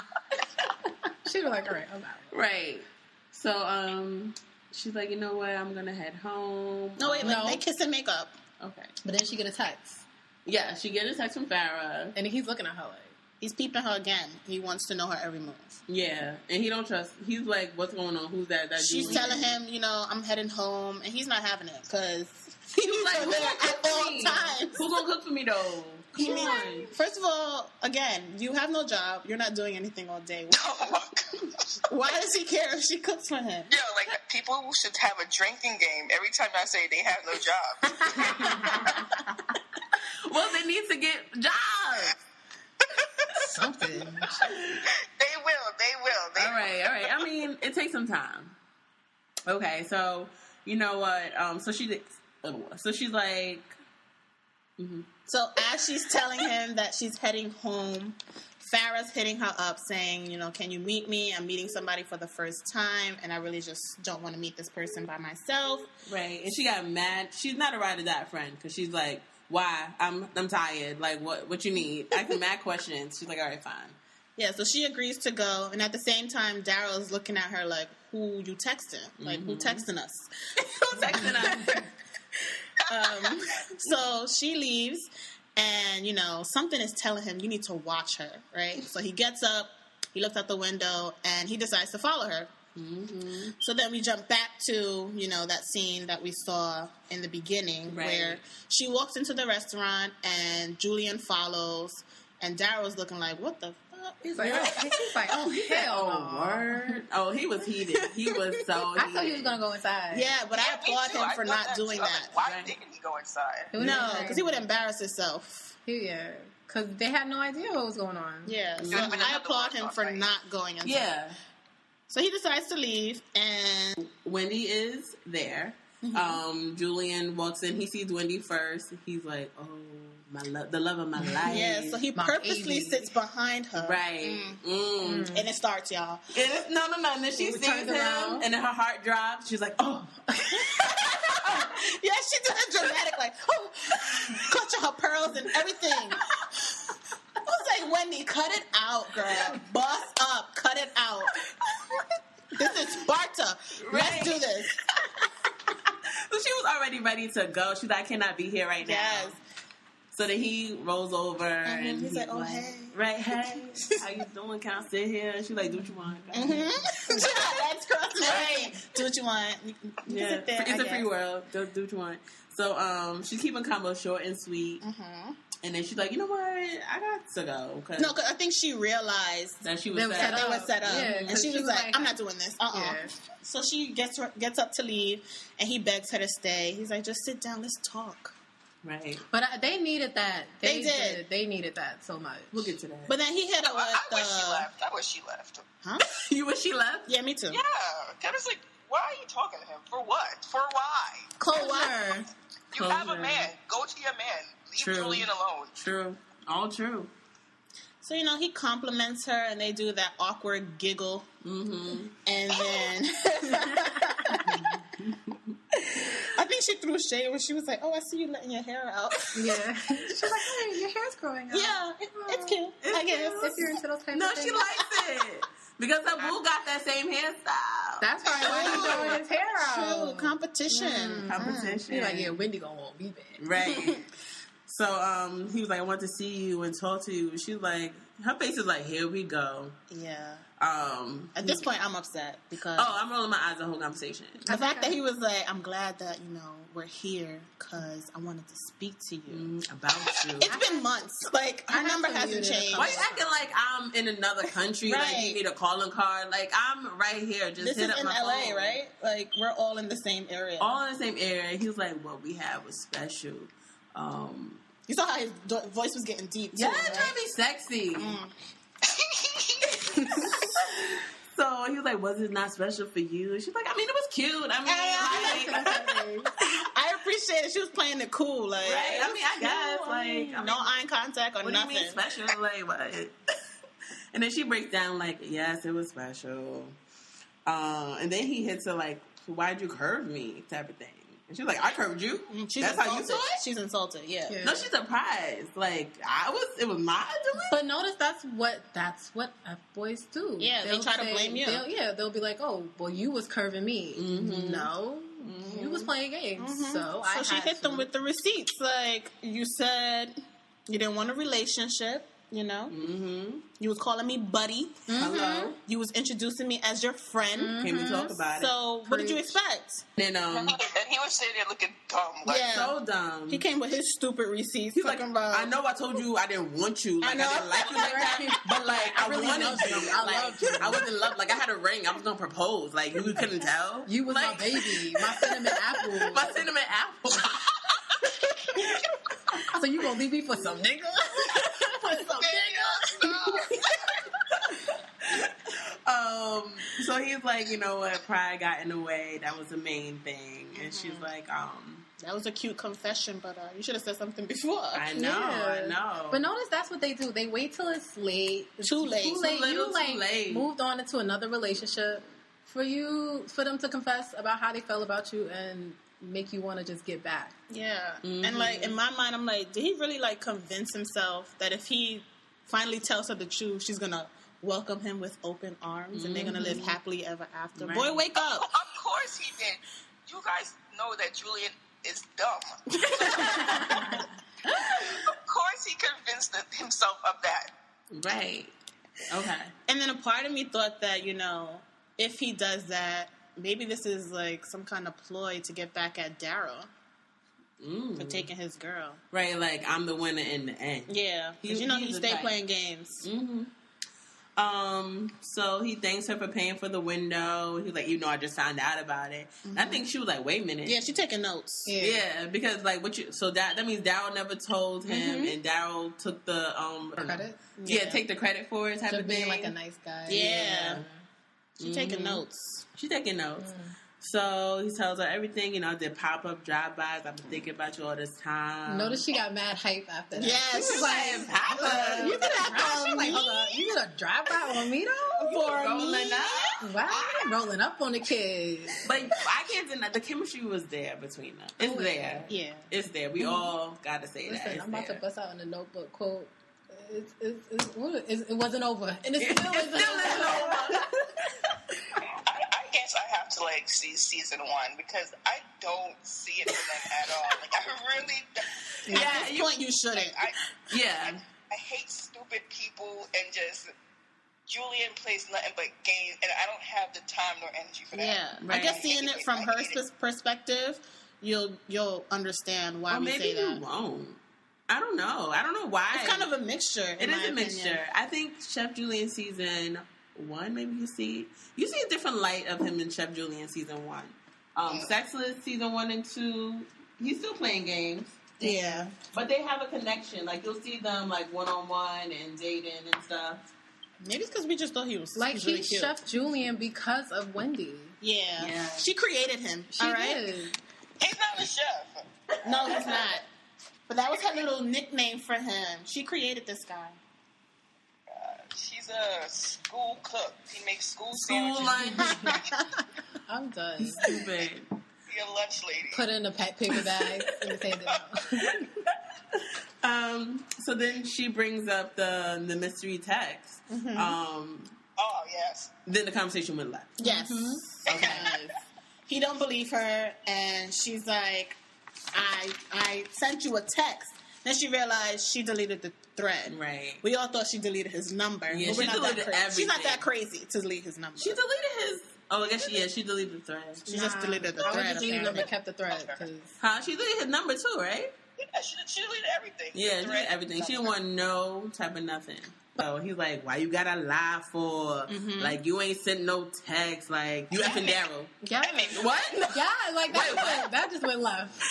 She was like, "All right, I'm out." Right. So she's like, you know what? I'm gonna head home. No, wait, they kiss and make up. Okay. But then she get a text. Yeah, she get a text from Farrah. And he's looking at her like... He's peeping her again. He wants to know her every move. Yeah, and he don't trust. He's like, what's going on? Who's that? She's Julian? telling him, I'm heading home, and he's not having it because he's like, who's gonna cook at all for me? times. Who's gonna cook for me though? Come on. First of all, again, you have no job. You're not doing anything all day. Oh my gosh. Why does he care if she cooks for him? Yo, like, people should have a drinking game every time I say they have no job. Well, they need to get jobs. Something. They will. All right. I mean, it takes some time. Okay, so you know what? So she's like. Mm-hmm. So as she's telling him that she's heading home, Farrah's hitting her up saying, can you meet me? I'm meeting somebody for the first time, and I really just don't want to meet this person by myself. Right, and she got mad. She's not a ride or die friend because she's like, why? I'm tired. Like, what you need? Asking mad questions. She's like, all right, fine. Yeah, so she agrees to go, and at the same time, Daryl's looking at her like, who you texting? Like, who texting us? Who texting us? So she leaves, and, something is telling him, you need to watch her, right? So he gets up, he looks out the window, and he decides to follow her. Mm-hmm. So then we jump back to, that scene that we saw in the beginning where she walks into the restaurant, and Julian follows, and Daryl's looking like, what the fuck? He's like, oh, hell no. Word. Oh, he was heated. He was so heated. I thought he was going to go inside. Yeah, but I applaud him for not doing that. Why didn't he go inside? No, because he would embarrass himself. Yeah, because they had no idea what was going on. Yeah, so I applaud him for not going inside. Yeah. So he decides to leave, and Wendy is there. Mm-hmm. Julian walks in. He sees Wendy first. He's like, "Oh, the love of my life." Yeah. So he purposely sits behind her, right? And it starts, y'all. No. And then she sees him, and then her heart drops. She's like, "Oh." Yeah, she did it dramatic, like, oh, clutching her pearls and everything. I was like, Wendy, cut it out, girl. Bust up, cut it out. This is Sparta. Let's do this. So she was already ready to go. She's like, I cannot be here right now. Yes. So then he rolls over and he's like, oh, hey. Right, hey. How you doing? Can I sit here? And she's like, do what you want. That's crossing right. Do what you want. Yeah, it's a free world. Do what you want. So she's keeping combos short and sweet. Mm-hmm. And then she's like, you know what? I got to go. Cause I think she realized that she was they were set up. Yeah, and she was like, I'm not doing this. Yeah. So she gets up to leave, and he begs her to stay. He's like, just sit down. Let's talk. Right. But they needed that. They did. They needed that so much. We'll get to that. But then he hit her with I wish she left. Huh? You wish she left? Yeah, me too. Yeah. I was like, why are you talking to him? For what? For why? Closure. You have a man. Go to your man. Leave Julian alone. True. All true. So, he compliments her, and they do that awkward giggle. Mm-hmm. And then I think she threw shade when she was like, oh, I see you letting your hair out. Yeah. She's like, hey, your hair's growing out. Yeah, it's cute. I guess. If you're into those kinds no, of things. she likes it. Because her boo got that same hairstyle. That's why Wendy's growing his hair out. True. Competition. Competition. He's like, yeah, Wendy gonna want me back. Right. So he was like, I want to see you and talk to you. She was like, her face is like, here we go. Yeah. At this point, I'm upset because I'm rolling my eyes the whole conversation. The fact that he was like, I'm glad that we're here because I wanted to speak to you about you. It's been months. Like our number hasn't changed. Why are you acting like I'm in another country? Right. Like you need a calling card? Like I'm right here. Just this hit is up in my LA, phone. right? Like we're all in the same area. All in the same area. He was like, what we have was special. You saw how his voice was getting deep. Yeah, too, right? trying to be sexy. So he was like, was it not special for you? And she's like, I mean, it was cute. I appreciate it. She was playing it cool. Like, right? I mean, I guess. Like, no eye contact or what nothing. Do you mean special? Like, what? And then she breaks down like, yes, it was special. And then he hits her like, why'd you curve me? Type of thing. And she was like, I curved you. She's That's insulted. how you saw it? She's insulted, yeah. No, she's surprised. Like, it was my doing. But notice that's what F-boys do. Yeah, they try to blame you. They'll be like, oh, well, you was curving me. Mm-hmm. No, you was playing games. Mm-hmm. So she hit them with the receipts. Like, you said you didn't want a relationship. You know, you was calling me buddy. Hello, you was introducing me as your friend. Can we talk about it? So, what did you expect? Then and he was sitting there looking dumb, like so dumb. He came with his stupid receipts. He's like, I know I told you I didn't want you. Like, I didn't like you like that. But like, I really wanted loved you. you. I loved you. I was in love. Like, I had a ring. I was gonna propose. Like, you couldn't tell. You was like, my baby, my cinnamon apple. My cinnamon apple. So you gonna leave me for some nigga? So he's like, you know what, pride got in the way. That was the main thing. And she's like, that was a cute confession, but you should have said something before. I know. But notice that's what they do. They wait till it's late. Too late. Too late. Moved on into another relationship for them to confess about how they felt about you and make you want to just get back. Yeah. And like, in my mind, I'm like, did he really like convince himself that if he finally tells her the truth, she's gonna welcome him with open arms and they're gonna live happily ever after? Right. Boy, wake up. Of course he did. You guys know that Julian is dumb. Of course he convinced himself of that. Right. Okay. And then a part of me thought that, you know, if he does that, maybe this is like some kind of ploy to get back at Daryl for taking his girl. Right, like I'm the winner in the end. Yeah, because you know he stayed playing games. So he thanks her for paying for the window. He's like, you know, I just found out about it. I think she was like, wait a minute. Yeah, she taking notes. Yeah, because like that means Daryl never told him, and Daryl took the credit. Yeah, take the credit for it. Type of being thing. like a nice guy. Yeah. She taking notes. She's taking notes. So he tells her everything, you know, I did pop-up drive-bys. I've been thinking about you all this time. Notice she got mad hype after that. Yeah, she's like, Papa, you could have like, hold up. You gonna drive by on me though? For rolling up? Wow, rolling up on the kids. But I can't deny, the chemistry was there between them. It's there. Yeah. It's there. We all got to say that. I'm about to bust out in the notebook quote. It wasn't over. And it still isn't over. I guess I have to like see season 1 because I don't see it for them at all. Like I really don't. At this point you shouldn't. I hate stupid people and just Julian plays nothing but games and I don't have the time nor energy for that. Yeah. Right. I guess seeing it from her perspective, you'll understand why we say that. Maybe you won't. I don't know why. It's kind of a mixture. It is a mixture. I think Chef Julian season 1, maybe you see a different light of him in Chef Julian season 1. Sexless season 1 and 2, he's still playing games. Yeah. But they have a connection. Like you'll see them like one-on-one and dating and stuff. Maybe it's because we just thought he was like really he's cute. Chef Julian because of Wendy. Yeah. She created him. She all right. did. He's not a chef. No, he's not. But that was her little nickname for him. She created this guy. She's a school cook. He makes school lunch. I'm done. Stupid. Be a lunch lady. Put it in a paper bag and take it out. So then she brings up the mystery text. Oh yes. Then the conversation went left. Yes. Okay. He don't believe her, and she's like, I sent you a text. Then she realized she deleted the thread. Right. We all thought she deleted his number. Yeah, but she deleted everything. She's not that crazy to delete his number. She deleted his. Oh, I guess she deleted the thread. She just deleted the I thread. would just leave number, kept the thread. She deleted his number too, right? Yeah, she deleted everything. Yeah, she deleted everything. She didn't want no type of nothing. So he's like, why you gotta lie for? Like, you ain't sent no text. Like, you effing Daryl. Yeah. What? Yeah, like that just went left.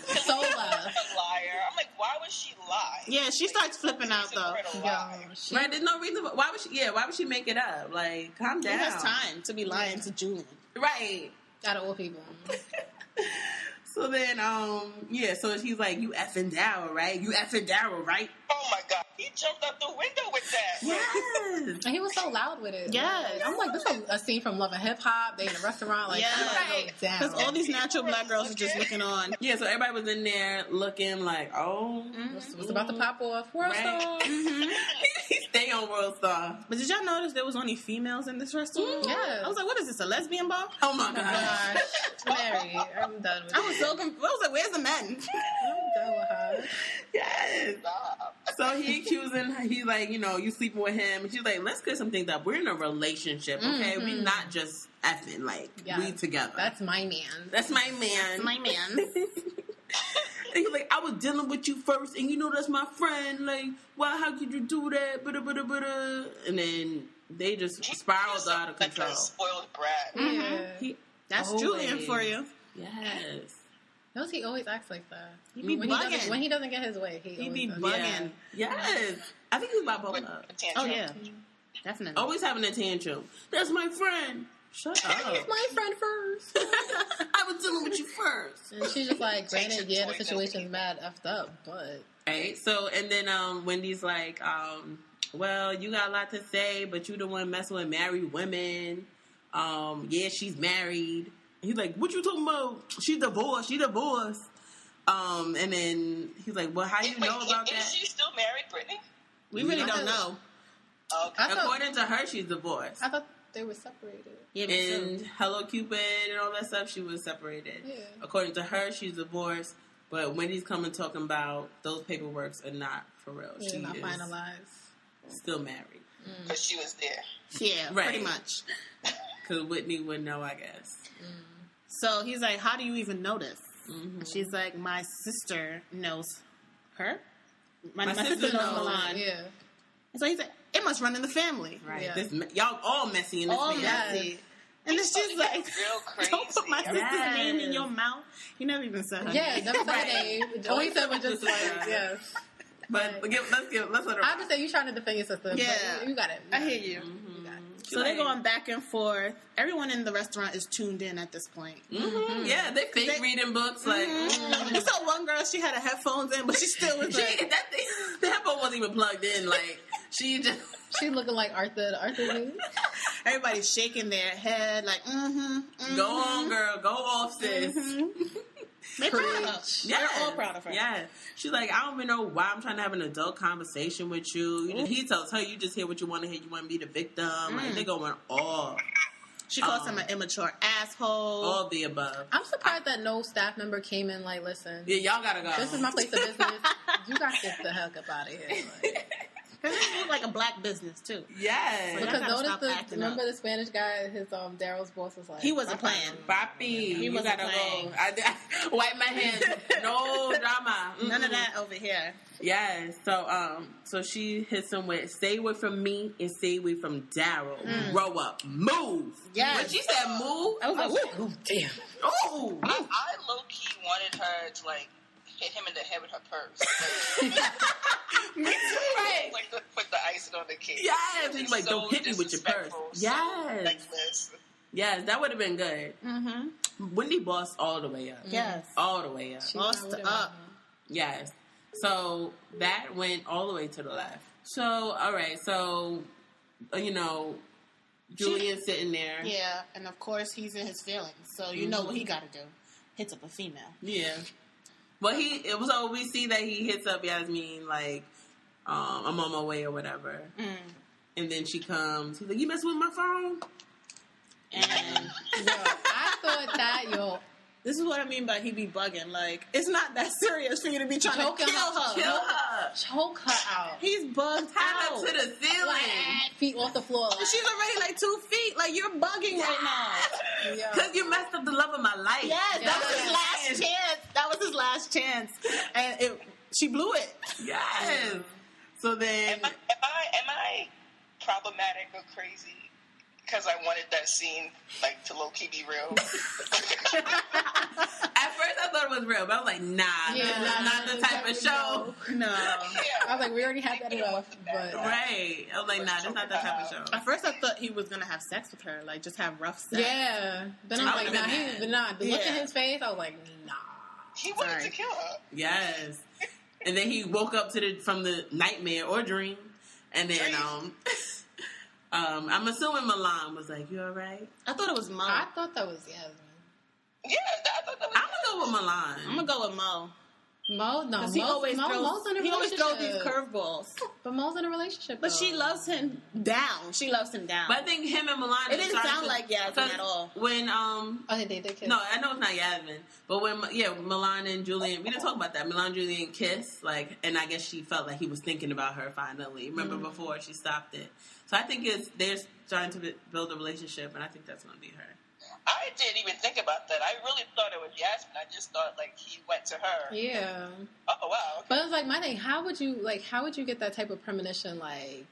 So left. Liar. I'm like, why would she lie? Yeah, she starts flipping out though. Right? There's no reason. Why would she make it up? Like, calm down. Who has time to be lying to Julian? Right. Out of all people. So then, so he's like, you effing Daryl, right? You effing Daryl, right? Oh my God. He jumped out the window with that. Yes. And he was so loud with it. Yes. Like, I'm like, this is a scene from Love and Hip Hop. They in a restaurant. Like, Yes. down. Because all these natural black girls are just looking on. Yeah, so everybody was in there looking like, What's about to pop off? World Star. He stay on World Star. But did y'all notice there was only females in this restaurant? Yeah. I was like, what is this, a lesbian bar? Oh my God. Gosh, Mary, I'm done with I was so confused. I was like, where's the men? I'm done with her. Yes. So he accusing, he's like, you sleeping with him. And she's like, let's clear some things up. We're in a relationship, okay? We're not just effing, like, we together. That's my man. That's my man. My man. And he's like, I was dealing with you first, and that's my friend. Like, how could you do that? And then they just spiraled out of control. Like a spoiled brat. Yeah. That's Always. Julian for you. Yes. Knows he always acts like that. He be when bugging. When he doesn't get his way, he be does. bugging. Yeah. Yes. I think he's bipolar. Oh, yeah. Definitely. Always having a tantrum. That's my friend. Shut up. My friend first. I was dealing with you first. And she's just like, granted, yeah, the situation's mad effed up, but... Right. So, and then Wendy's like, well, you got a lot to say, but you the one messing with married women. Yeah, she's married. He's like, what you talking about? She's divorced. And then he's like, well, how do you know about that? Is she still married, Brittany? We really don't know. Okay. According to her, she's divorced. I thought they were separated. Yeah, And Hello Cupid and all that stuff, she was separated. Yeah. According to her, she's divorced. But Wendy's coming talking about those paperworks are not for real. Yeah, She not is finalized. still married. Because she was there. Yeah, Right. pretty much. Because Whitney wouldn't know, I guess. So he's like, how do you even know this? She's like, my sister knows her. My sister knows Milan. Yeah. And so he's like, it must run in the family. Right. Yeah. This, y'all all messy in this All man. messy. And then she's like, real crazy. don't put my sister's Yes. name in your mouth. You never even said her Yeah, name. never said her name. All he said was just like, yes. But let's let her I understand you trying to defend your sister. Yeah. But you got it. I hear you. You got it. So they're going back and forth. Everyone in the restaurant is tuned in at this point. Yeah, they fake reading books. Like, You saw one girl, she had her headphones in, but she still was like... the headphone wasn't even plugged in. Like, she just... She looking like Arthur Lee. Everybody's shaking their head like, Go on, girl. Go off, sis. They're proud of her. Yeah. They're all proud of her. Yeah. She's like, I don't even know why I'm trying to have an adult conversation with you. He tells her, you just hear what you want to hear. You want to be the victim. Like, they're going off. She calls him an immature asshole. All of the above. I'm surprised that no staff member came in like, listen, Yeah, y'all gotta go. this is my place of business. You got to get the heck up out of here. Like, Because it was like a black business, too. Yes. Y'all because gotta notice stop acting remember up. the Spanish guy, his Daryl's boss was like, He wasn't playing. Papi, He you wasn't gotta playing. go. I wipe my hands. No drama. None of that over here. Yes. So she hits him with, stay away from me and stay away from Daryl. Grow up. Move. Yes. When she said move, I was like, woo. oh, damn. oh. I low-key wanted her to, like, hit him in the head with her purse. Me too. Right. Like, put the icing on the cake. Yes. It's And you're like, don't hit me with your purse. disrespectful, so Yes. reckless. Yes, that would have been good. Wendy bossed all the way up. Yes. All the way up. She Bossed would've up. Yes. So that went all the way to the left. So, all right. So, Julian's sitting there. Yeah, and of course he's in his feelings. So you know what he got to do. Hits up a female. Yeah. Well, so we see that he hits up Yasmin like, I'm on my way or whatever. And then she comes. He's like, you messing with my phone? And Yo, I thought that, this is what I mean by he be bugging. Like, it's not that serious for you to be trying Choke to him kill out. her. Kill her. choke her out. He's bugged Tie out. her to the ceiling. Feet off the floor. She's already like 2 feet. Like, you're bugging right now. Yeah. Because you messed up the love of my life. Yes, that was his Yes. last chance. That was his last chance. And she blew it. Yes. So then... Am I problematic or crazy? Because I wanted that scene, like, to low-key be real. At first I thought it was real, but I was like, nah, Yeah, this is not the type of show. No. I was like, we already had that enough, but Right. I was like, nah, this is not that type of show. At first, I thought he was going to have sex with her. Like, just have rough sex. yeah. Then I'm I like, would've nah, been The look Yeah. in his face, I was like, nah. He wanted to kill her. Yes. And then he woke up from the nightmare or dream. And then, I'm assuming Milan was like, "You all right?" I thought it was Mo. I thought that was Yasmin. Yeah, I thought that was. I'm gonna go with Milan. I'm gonna go with Mo. Mo, no, Because he always Mo's in a he always relationship. throws these curveballs. But Mo's in a relationship. But though. she loves him down. She loves him down. But I think him and Milan. It didn't sound like Yasmin at all. When Oh, they kiss. no, I know it's not Yasmin, but when Milan and Julian, we didn't talk about that. Milan and Julian kissed, and I guess she felt like he was thinking about her finally. Remember before she stopped it. So I think they're trying to build a relationship, and I think that's going to be her. I didn't even think about that. I really thought it was Yasmin. I just thought he went to her. Yeah. Oh wow. Okay. But it's my thing. How would you get that type of premonition?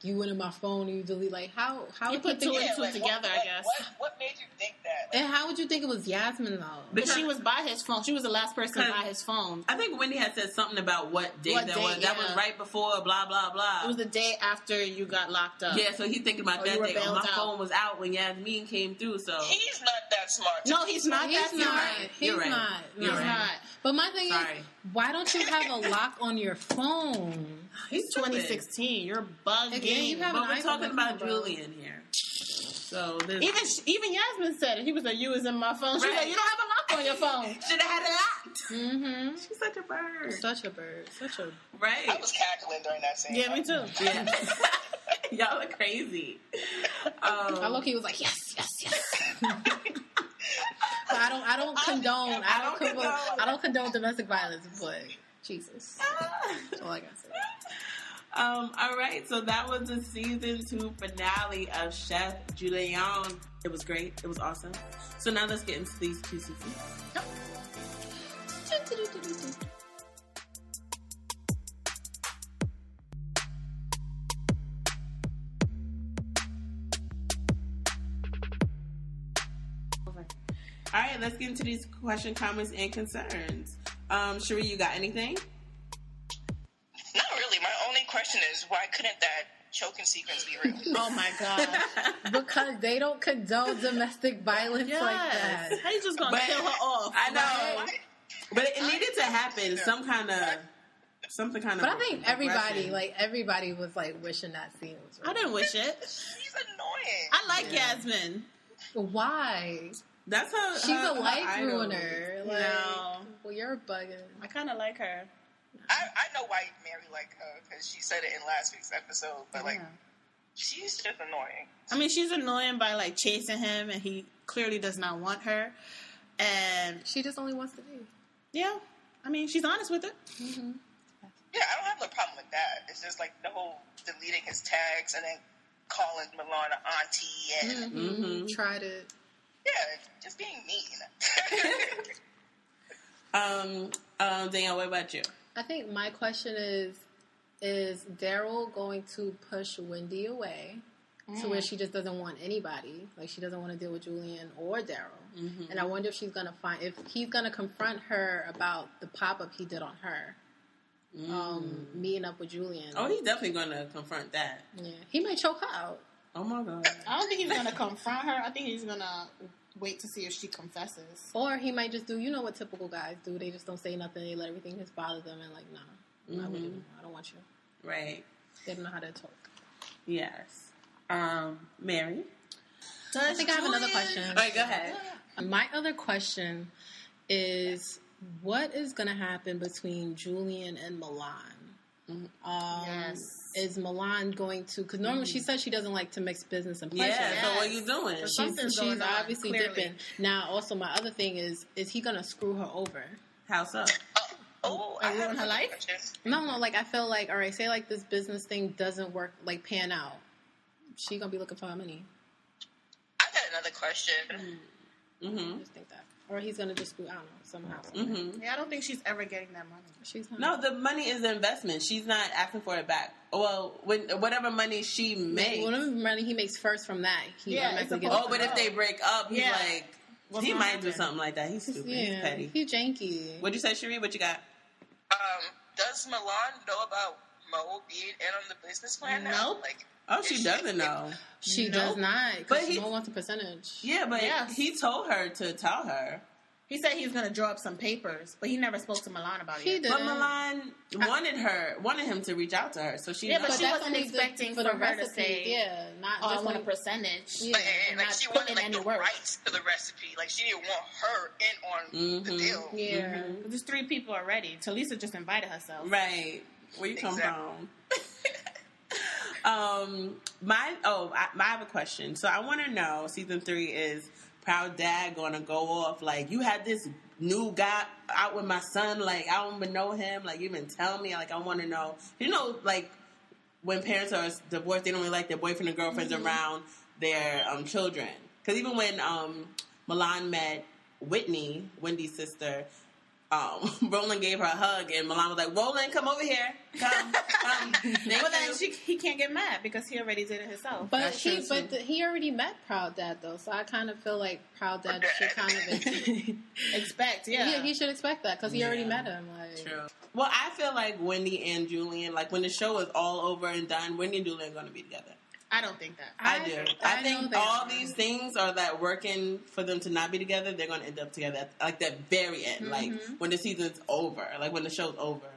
You went in my phone and you delete. How you would put you two think? and two together, I guess. What made you think that? And how would you think it was Yasmin though? But she was by his phone. She was the last person by his phone. I think Wendy had said something about what day that was. Yeah. That was right before blah blah blah. It was the day after you got locked up. Yeah, so he's thinking about that you were day. bailed My out. phone was out when Yasmin came through. So He's not that smart. No, he's not that He's smart. not. He's You're right. not. You're He's right. not. But my thing Sorry. is, why don't you have a lock on your phone? He's 2016. You're bugging. Again, you have But an we're iPhone, talking about bro. Julian here. So there's... Even Yasmin said it. He was like, "You was in my phone." She was Right. like, "You don't have a lock on your phone." should have had it locked. Mm-hmm. She's such a bird. Such a bird. Such a. Right. I was cackling during that scene. Yeah, me too. Yeah. Y'all are crazy. I look. He was like, yes. But I don't condone. I don't condone domestic violence. But Jesus, that's all I gotta say. All right, so that was the season 2 finale of Chef Julian. It was great. It was awesome. So now let's get into these two seasons. All right, let's get into these questions, comments, and concerns. Sheree, you got anything? Not really. My only question is, why couldn't that choking sequence be real? Oh my god. Because they don't condone domestic violence like that. How you just gonna kill her off? I know, Right? but it needed to happen. Something kind of. But I think aggression. everybody was wishing that scene was real. I didn't wish it. She's annoying. I like Yasmin. Why? That's her. She's a life idol. ruiner. No. Well, you're bugging. I kind of like her. I know why Mary liked her, because she said it in last week's episode, but she's just annoying. I mean, she's annoying by chasing him, and he clearly does not want her. And She just only wants to be. yeah, I mean, she's honest with it. Mm-hmm. Yeah, I don't have no problem with that. It's just the whole deleting his tags and then calling Milan an auntie and Mm-hmm. Tried it. yeah, just being mean. Danielle, what about you? I think my question is Daryl going to push Wendy away to where she just doesn't want anybody? She doesn't want to deal with Julian or Daryl. Mm-hmm. And I wonder if he's going to confront her about the pop-up he did on her. Meeting up with Julian. Oh, he's definitely going to confront that. Yeah. He might choke her out. Oh my god. I don't think he's gonna confront her. I think he's gonna wait to see if she confesses. Or he might just do, you know what typical guys do. They just don't say nothing. They let everything just bother them and nah, not with you. I don't want you. Right. They don't know how to talk. Yes. Mary? I think I have another question. All right, go ahead. My other question is, what is going to happen between Julian and Milan? Yes. Is Milan going to... Because normally she says she doesn't like to mix business and pleasure. Yeah, so what are you doing? Something's going She's on, obviously clearly. dipping. Now, also, my other thing is he going to screw her over? How so? I ruin have her another life? question. No, I feel all right, say this business thing doesn't work, pan out. She going to be looking for her money. I got another question. Mm-hmm. I just think that. Or he's going to just screw, I don't know, somehow. Mm-hmm. Yeah, I don't think she's ever getting that money. She's not. No, the money is the investment. She's not asking for it back. Well, whatever money she makes. Whatever money he makes first from that, he Yeah, automatically it's gets. Oh, but if they break up, he's Yeah. he might do something like that. He's stupid. He's Yeah, petty. he's janky. What'd you say, Sheree? What you got? Does Milan know about Mo being in on the business plan now? Nope. Oh, she doesn't know. She does not, But because he- Mo wants a percentage. Yeah, but Yes. he told her to tell her. He said he was going to draw up some papers, but he never spoke to Milan about He it. did. But Milan wanted him to reach out to her, so she. Yeah, but knows. she wasn't expecting for her to say, not "Oh, I just want like a percentage." Yeah. Like she wanted like the rights to the recipe. Like she didn't want her in on the deal. Yeah. There's 3 people already. Talisa just invited herself. Right. Where you come from? I have a question. So I want to know, season 3 is Proud Dad going to go off like, you had this new guy out with my son, like I don't even know him, like you didn't tell me, like I want to know, you know, like when parents are divorced, they don't really like their boyfriend and girlfriends around their children. Because even when Milan met Wendy's sister, Roland gave her a hug, and Milan was like, "Roland, come over here, come." Well, then he can't get mad because he already did it himself. But he already met Proud Dad though, so I kind of feel like Proud Dad should kind of expect. Yeah, he should expect that because he already met him. Like, true. Well, I feel like Wendy and Julian, like when the show is all over and done, Wendy and Julian are going to be together. I don't think that. I do. I think all these things are that working for them to not be together. They're going to end up together at like that very end, like when the season's over, like when the show's over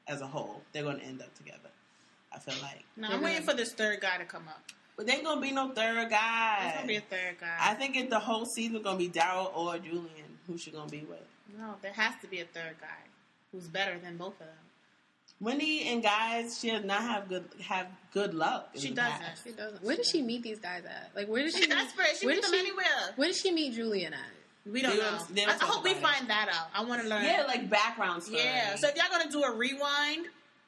as a whole, they're going to end up together. I feel like. No, I'm waiting for this third guy to come up. But there ain't going to be no third guy. There's going to be a third guy. I think the whole season's going to be Daryl or Julian. Who she going to be with? No, there has to be a third guy who's better than both of them. Wendy and guys, she does not have good luck. She doesn't. She doesn't. Where did she meet these guys at? Like, where did she? She's desperate. She meets them anywhere. Where did she meet Julian at? We don't know. I hope we find that out. I want to learn. Yeah, like background story. Yeah. So if y'all gonna do a rewind,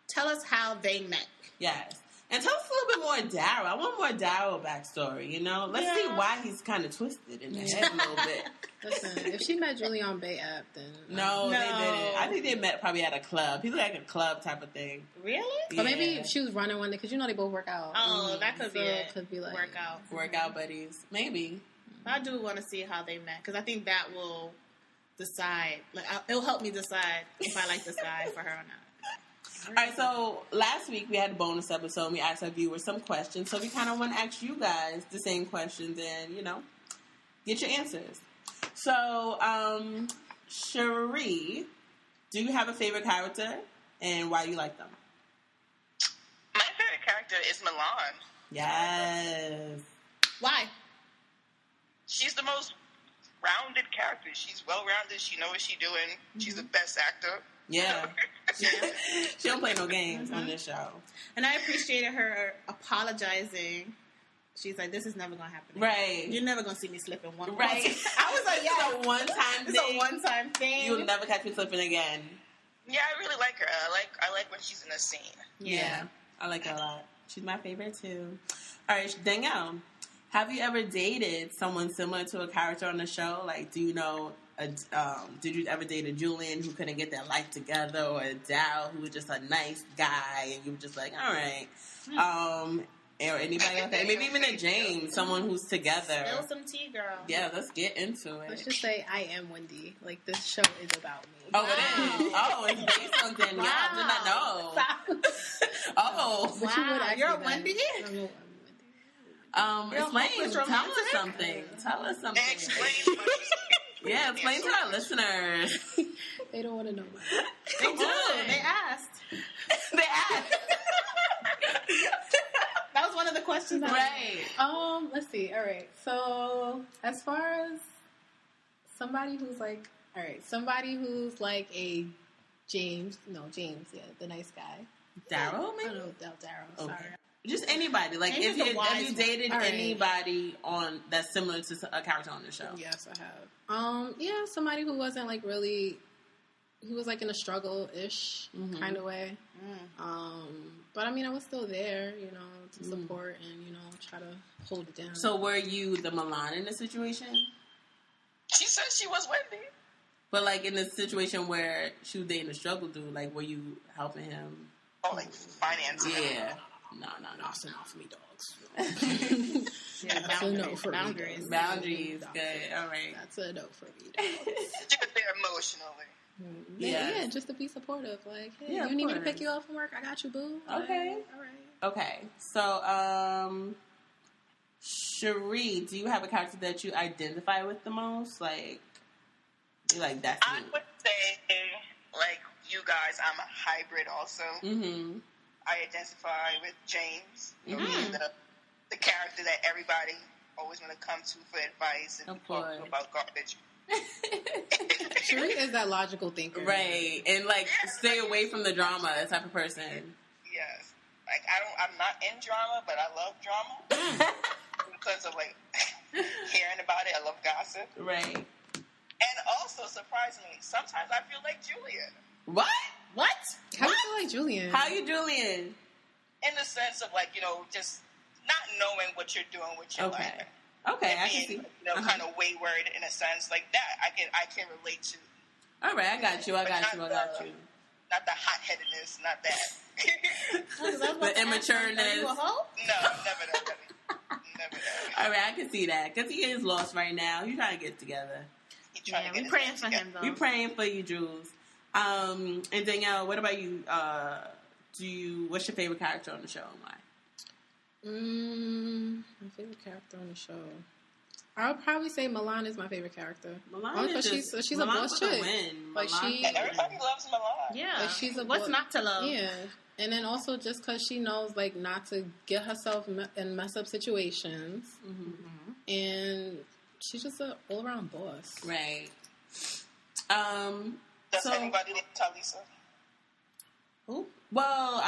tell us how they met. Yes. And tell us a little bit more Daryl. I want more Daryl backstory, you know? Let's see why he's kind of twisted in the head a little bit. Listen, if she met Julie on Bay App, then... No, they didn't. I think they met probably at a club. He's like a club type of thing. Really? Yeah. Or maybe she was running one day, because you know they both work out. Oh, that could be it. Could be like... Workout buddies. Maybe. I do want to see how they met, because I think that will decide. Like, it'll help me decide if I like this guy for her or not. All right, so last week we had a bonus episode and we asked our viewers some questions. So we kind of want to ask you guys the same questions and, you know, get your answers. So, Sheree, do you have a favorite character and why you like them? My favorite character is Milan. Yes. Why? She's the most rounded character. She's well-rounded. She knows what she's doing. She's the best actor. Yeah. She don't play no games on this show. And I appreciated her apologizing. She's like, this is never going to happen again. Right. You're never going to see me slipping one Right. I was like, it's a one-time thing. It's a one-time thing. You'll never catch me slipping again. Yeah, I really like her. I like when she's in a scene. Yeah. I like her a lot. She's my favorite, too. All right, Danielle, have you ever dated someone similar to a character on the show? Like, do you know... did you ever date a Julian who couldn't get their life together, or a Dow who was just a nice guy and you were just like, all right, or anybody like that? Maybe even a James, someone who's together. Spill some tea, girl. Yeah, let's get into it. Let's just say I am Wendy. Like, this show is about me. Oh, it is. Oh, it's based on Danielle. Wow. Did not know. Oh, But you would Wow, actually you're a bet. Wendy? explain. Tell us something. Tell us something. Explain. Yeah, explain to our listeners. They don't want to know about it. They do. They asked. They asked. That was one of the questions. Right. Let's see. All right. So, as far as somebody who's like a James, yeah, the nice guy. Daryl, maybe? I don't know, Daryl. Okay. Sorry. Just anybody. Like, Maybe if the you wise dated one. All right. anybody on that's similar to a character on the show. Yes, I have. Yeah, somebody who wasn't like really, who was like in a struggle-ish kind of way. But I mean, I was still there, you know, to support and, you know, try to hold it down. So were you the Milan in the situation? She said she was Wendy. But, like, in the situation where she was dating a struggle dude, like, were you helping him? Oh, like finance. Yeah. No. That's enough for me, dogs. Yeah, That's a no for boundaries. me. Boundaries. Good. All right. That's a no for me, dogs. She was there emotionally. Yeah, just to be supportive. Like, hey, Yeah, you need me to of course. pick you up from work? I got you, boo. Okay. All right. Okay. So, Sheree, do you have a character that you identify with the most? Like, You're like, that's I me. would say, like you guys, I'm a hybrid also. Mm-hmm. I identify with James, being the character that everybody always want to come to for advice and talk to about garbage. Sheree is that logical thinker. Right. And, like, stay away from the drama type of person. Yes. Like, I'm not in drama, but I love drama. Because of, like, hearing about it. I love gossip. Right. And also, surprisingly, sometimes I feel like Julian. What? How do you feel like Julian? How you Julian? In the sense of, like, just not knowing what you're doing with your life. Okay, I being, can see. Kind of wayward in a sense like that. I can relate to. All right, I got you. Not the hot-headedness, not that. The immatureness. Are you a hoe? No, never that. All right, I can see that because he is lost right now. He's trying to get together. We're praying for him though. We're praying for you, Jules. And Danielle, what about you? What's your favorite character on the show and why? My favorite character on the show. I would probably say Milan is my favorite character. Milan is she's a Milan boss chick. Like everybody loves Milan. Yeah, like she's what's not to love? Yeah, and then also just because she knows like not to get herself in mess up situations, and she's just an all around boss. Right. Does anybody like Talisa? Who? Well,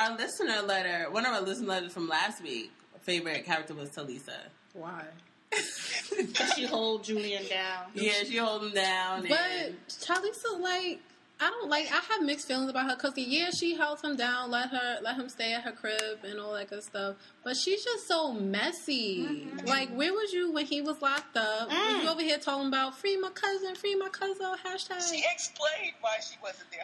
one of our listener letters from last week, favorite character was Talisa. Why? She hold Julian down. Yeah, she hold him down. But Talisa, like, I have mixed feelings about her because she held him down, let him stay at her crib and all that good stuff. But she's just so messy. Like, where was you when he was locked up? Was you over here talking about free my cousin, hashtag? She explained why she wasn't there.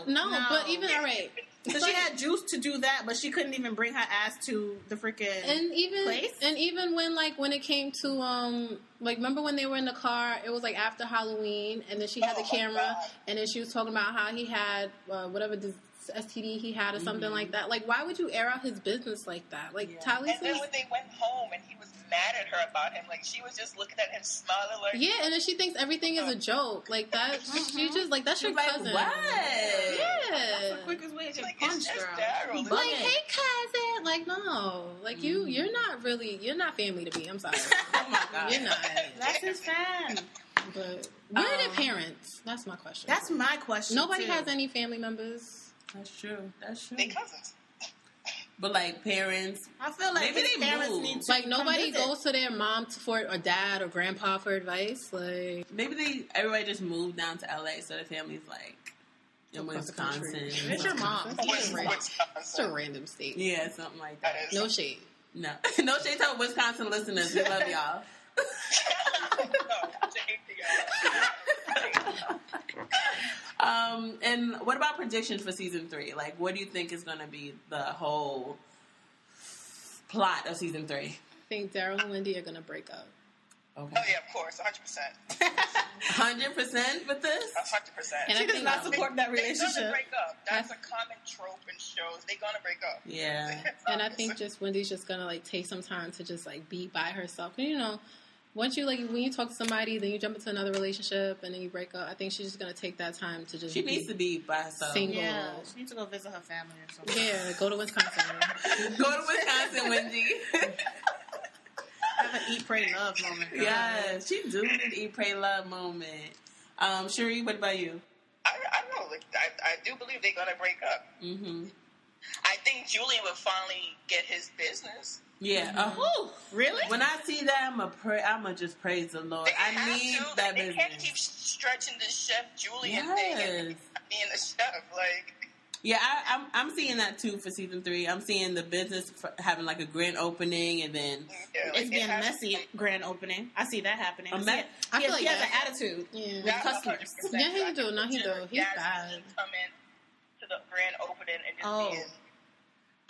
No, but even alright. So she had juice to do that, but she couldn't even bring her ass to the freaking place. And even when it came to remember when they were in the car? It was like after Halloween, and then she had the camera, and then she was talking about how he had whatever STD he had or something like that. Like, why would you air out his business like that? Like, Talisa. And then when they went home, and he was mad at her about him, like she was just looking at him, smiling like. Yeah, and then she thinks everything is a joke. Like that. She just like that's your cousin. What? Yeah. That's the quickest way to get punched, girl. Like, hey cousin. Like, no. Like you're not family to me. I'm sorry. Oh my god. You're not. That's his fan. But where are their parents? That's my question. That's my question. Nobody has any family members. That's true. They cousins. But like parents, I feel like maybe his they parents move. need to Like nobody come goes to their mom or dad or grandpa for advice. Like maybe everybody just moved down to LA, so the family's like in Wisconsin. It's your mom. It's a random state. Yeah, something like that. No shade. No, no shade to Wisconsin listeners. We love y'all. And what about predictions for season 3? Like, what do you think is going to be the whole plot of season 3? I think Daryl and Wendy are going to break up. Okay. Oh yeah, of course, 100%. 100% with this? 100%. And She does not support that They're relationship. gonna break up. That's a common trope in shows. They're gonna break up. Yeah. And I think just Wendy's just going to like take some time to just like be by herself. And, you know, once you like when you talk to somebody, then you jump into another relationship and then you break up. I think she's just going to take that time to just She needs to be by herself. single. Yeah, she needs to go visit her family or something. Yeah, go to Wisconsin. Go to Wisconsin, Wendy. Have an eat, pray, love moment. Girl. Yes, she do need eat, pray, love moment. Sheree, what about you? I don't know. Like, I do believe they're gonna break up. Mm-hmm. I think Julian will finally get his business. Yeah. Mm-hmm. Really? When I see that, I'ma just praise the Lord. I need that They business. can't keep stretching the Chef Julian thing and being a chef. Like, yeah, I'm seeing that too for season 3. I'm seeing the business having like a grand opening, and then It's being a messy grand opening. I see that happening. I He feel like has that. an attitude Yeah. with customers. Yeah, he do. No, he do. He's Jasmine bad. Come in to the grand opening and just Oh. being.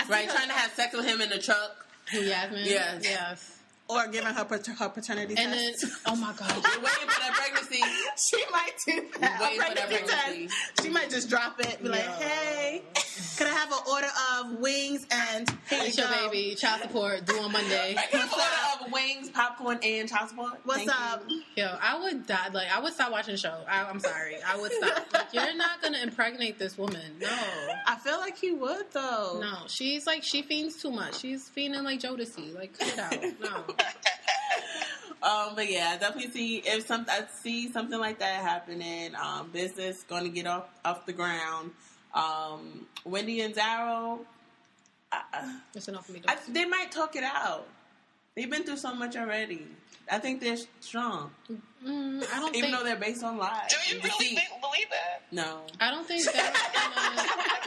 right, trying to have sex with him in the truck. Yasmin? Yes. Yes. Or giving her paternity And then, test. oh my God. You're waiting for that pregnancy. She might do that. Waiting for that Pregnancy pregnancy. test. She might just drop it. Be like, hey, could I have an order of wings and here It's you your go. baby. Child support due on Monday. I can order of wings, popcorn, and child support. What's Thank up? you. Yo, I would die. Like, I would stop watching the show. I'm sorry. I would stop. Like, you're not gonna impregnate this woman. No. I feel like he would though. No. She's like, she fiends too much. She's fiending like Jodeci. Like, cut it out. No. But yeah, I definitely see I see something like that happening. Business going to get off the ground. Wendy and Darryl, It's enough for me to they might talk it out. They've been through so much already. I think they're strong. I don't Even think, though they're based on lies. Do you really believe that? No. I don't think Daryl's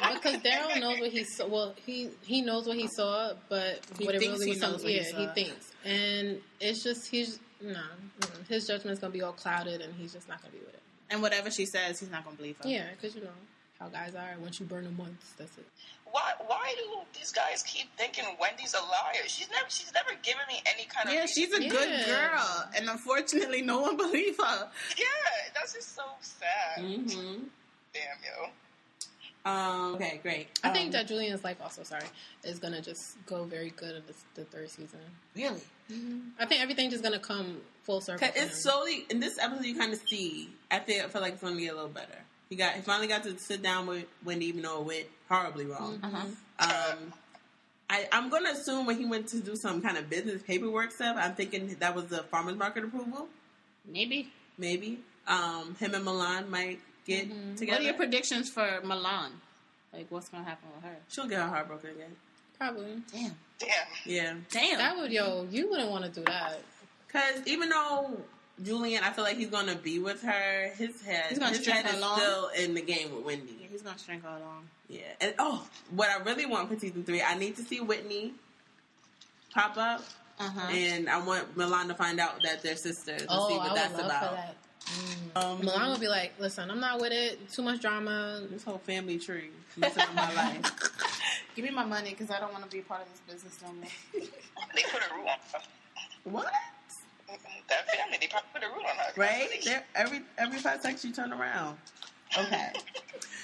gonna, because Daryl knows what he saw. Well, he knows what he saw, but He what it thinks really he was, knows what he he saw. thinks, and it's just his judgment's gonna be all clouded, and he's just not gonna be with it. And whatever she says, he's not gonna believe her. Yeah, because you know how guys are. Once you burn them once, that's it. Why do these guys keep thinking Wendy's a liar? She's never given me any kind of Yeah, reason. she's a good girl, and unfortunately, no one believes her. Yeah, that's just so sad. Mm-hmm. Damn, yo. Okay, great. I think that Julian's life also, is gonna just go very good in the third season. Really? I think everything's just gonna come full circle. Cause it's slowly in this episode you kind of see. I feel like it's gonna get a little better. He finally got to sit down with Wendy, even though it went horribly wrong. I'm gonna assume when he went to do some kind of business paperwork stuff, I'm thinking that was the farmers market approval. Maybe. Him and Milan might get together. What are your predictions for Milan? Like, what's gonna happen with her? She'll get her heart broken again. Probably. Damn. Yeah. Damn. That would, you wouldn't want to do that. Because even though Julian, I feel like he's gonna be with her, his head is still in the game with Wendy. Yeah, he's gonna string her along. Yeah. And what I really want for season 3, I need to see Whitney pop up. And I want Milan to find out that they're sisters and see what that's about. For that. Milan would be like, listen, I'm not with it. Too much drama. This whole family tree messing up my life. Give me my money because I don't want to be part of this business no more. They put a rule on her. What? That family, they probably put a rule on her. Right? Every 5 seconds you turn around. Okay.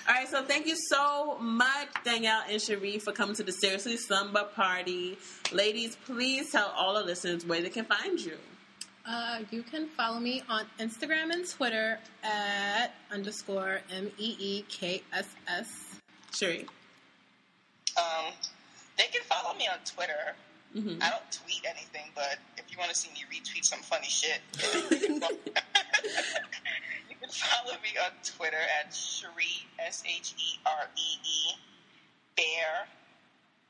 All right, so thank you so much, Danielle and Sheree, for coming to the Series-ly Slumber Party. Ladies, please tell all the listeners where they can find you. You can follow me on Instagram and Twitter at _MEEKSS. Sheree. They can follow me on Twitter. I don't tweet anything, but if you want to see me retweet some funny shit, you can follow me on Twitter at Sheree, SHEREE, Bear,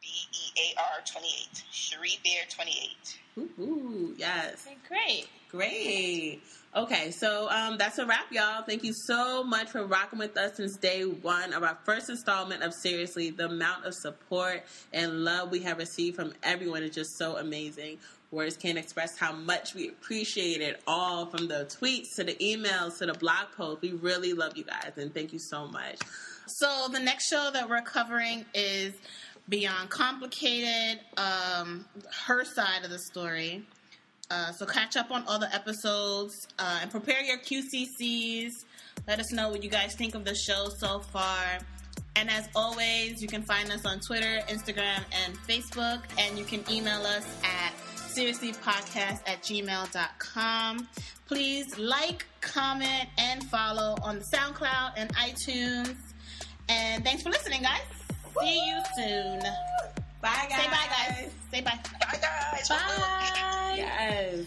BEAR 28. Sheree Bear 28. Ooh, yes. Okay, Great. Okay, so that's a wrap, y'all. Thank you so much for rocking with us since day one of our first installment of Series-ly. The amount of support and love we have received from everyone is just so amazing. Words can't express how much we appreciate it all, from the tweets to the emails to the blog posts. We really love you guys, and thank you so much. So the next show that we're covering is Beyond Complicated, her side of the story. So catch up on all the episodes and prepare your QCCs. Let us know what you guys think of the show so far. And as always, you can find us on Twitter, Instagram, and Facebook. And you can email us at seriouslypodcast@gmail.com. Please like, comment, and follow on the SoundCloud and iTunes. And thanks for listening, guys. See you soon. Bye, guys. Say bye, guys. Say bye. Bye, guys. Bye. Yes.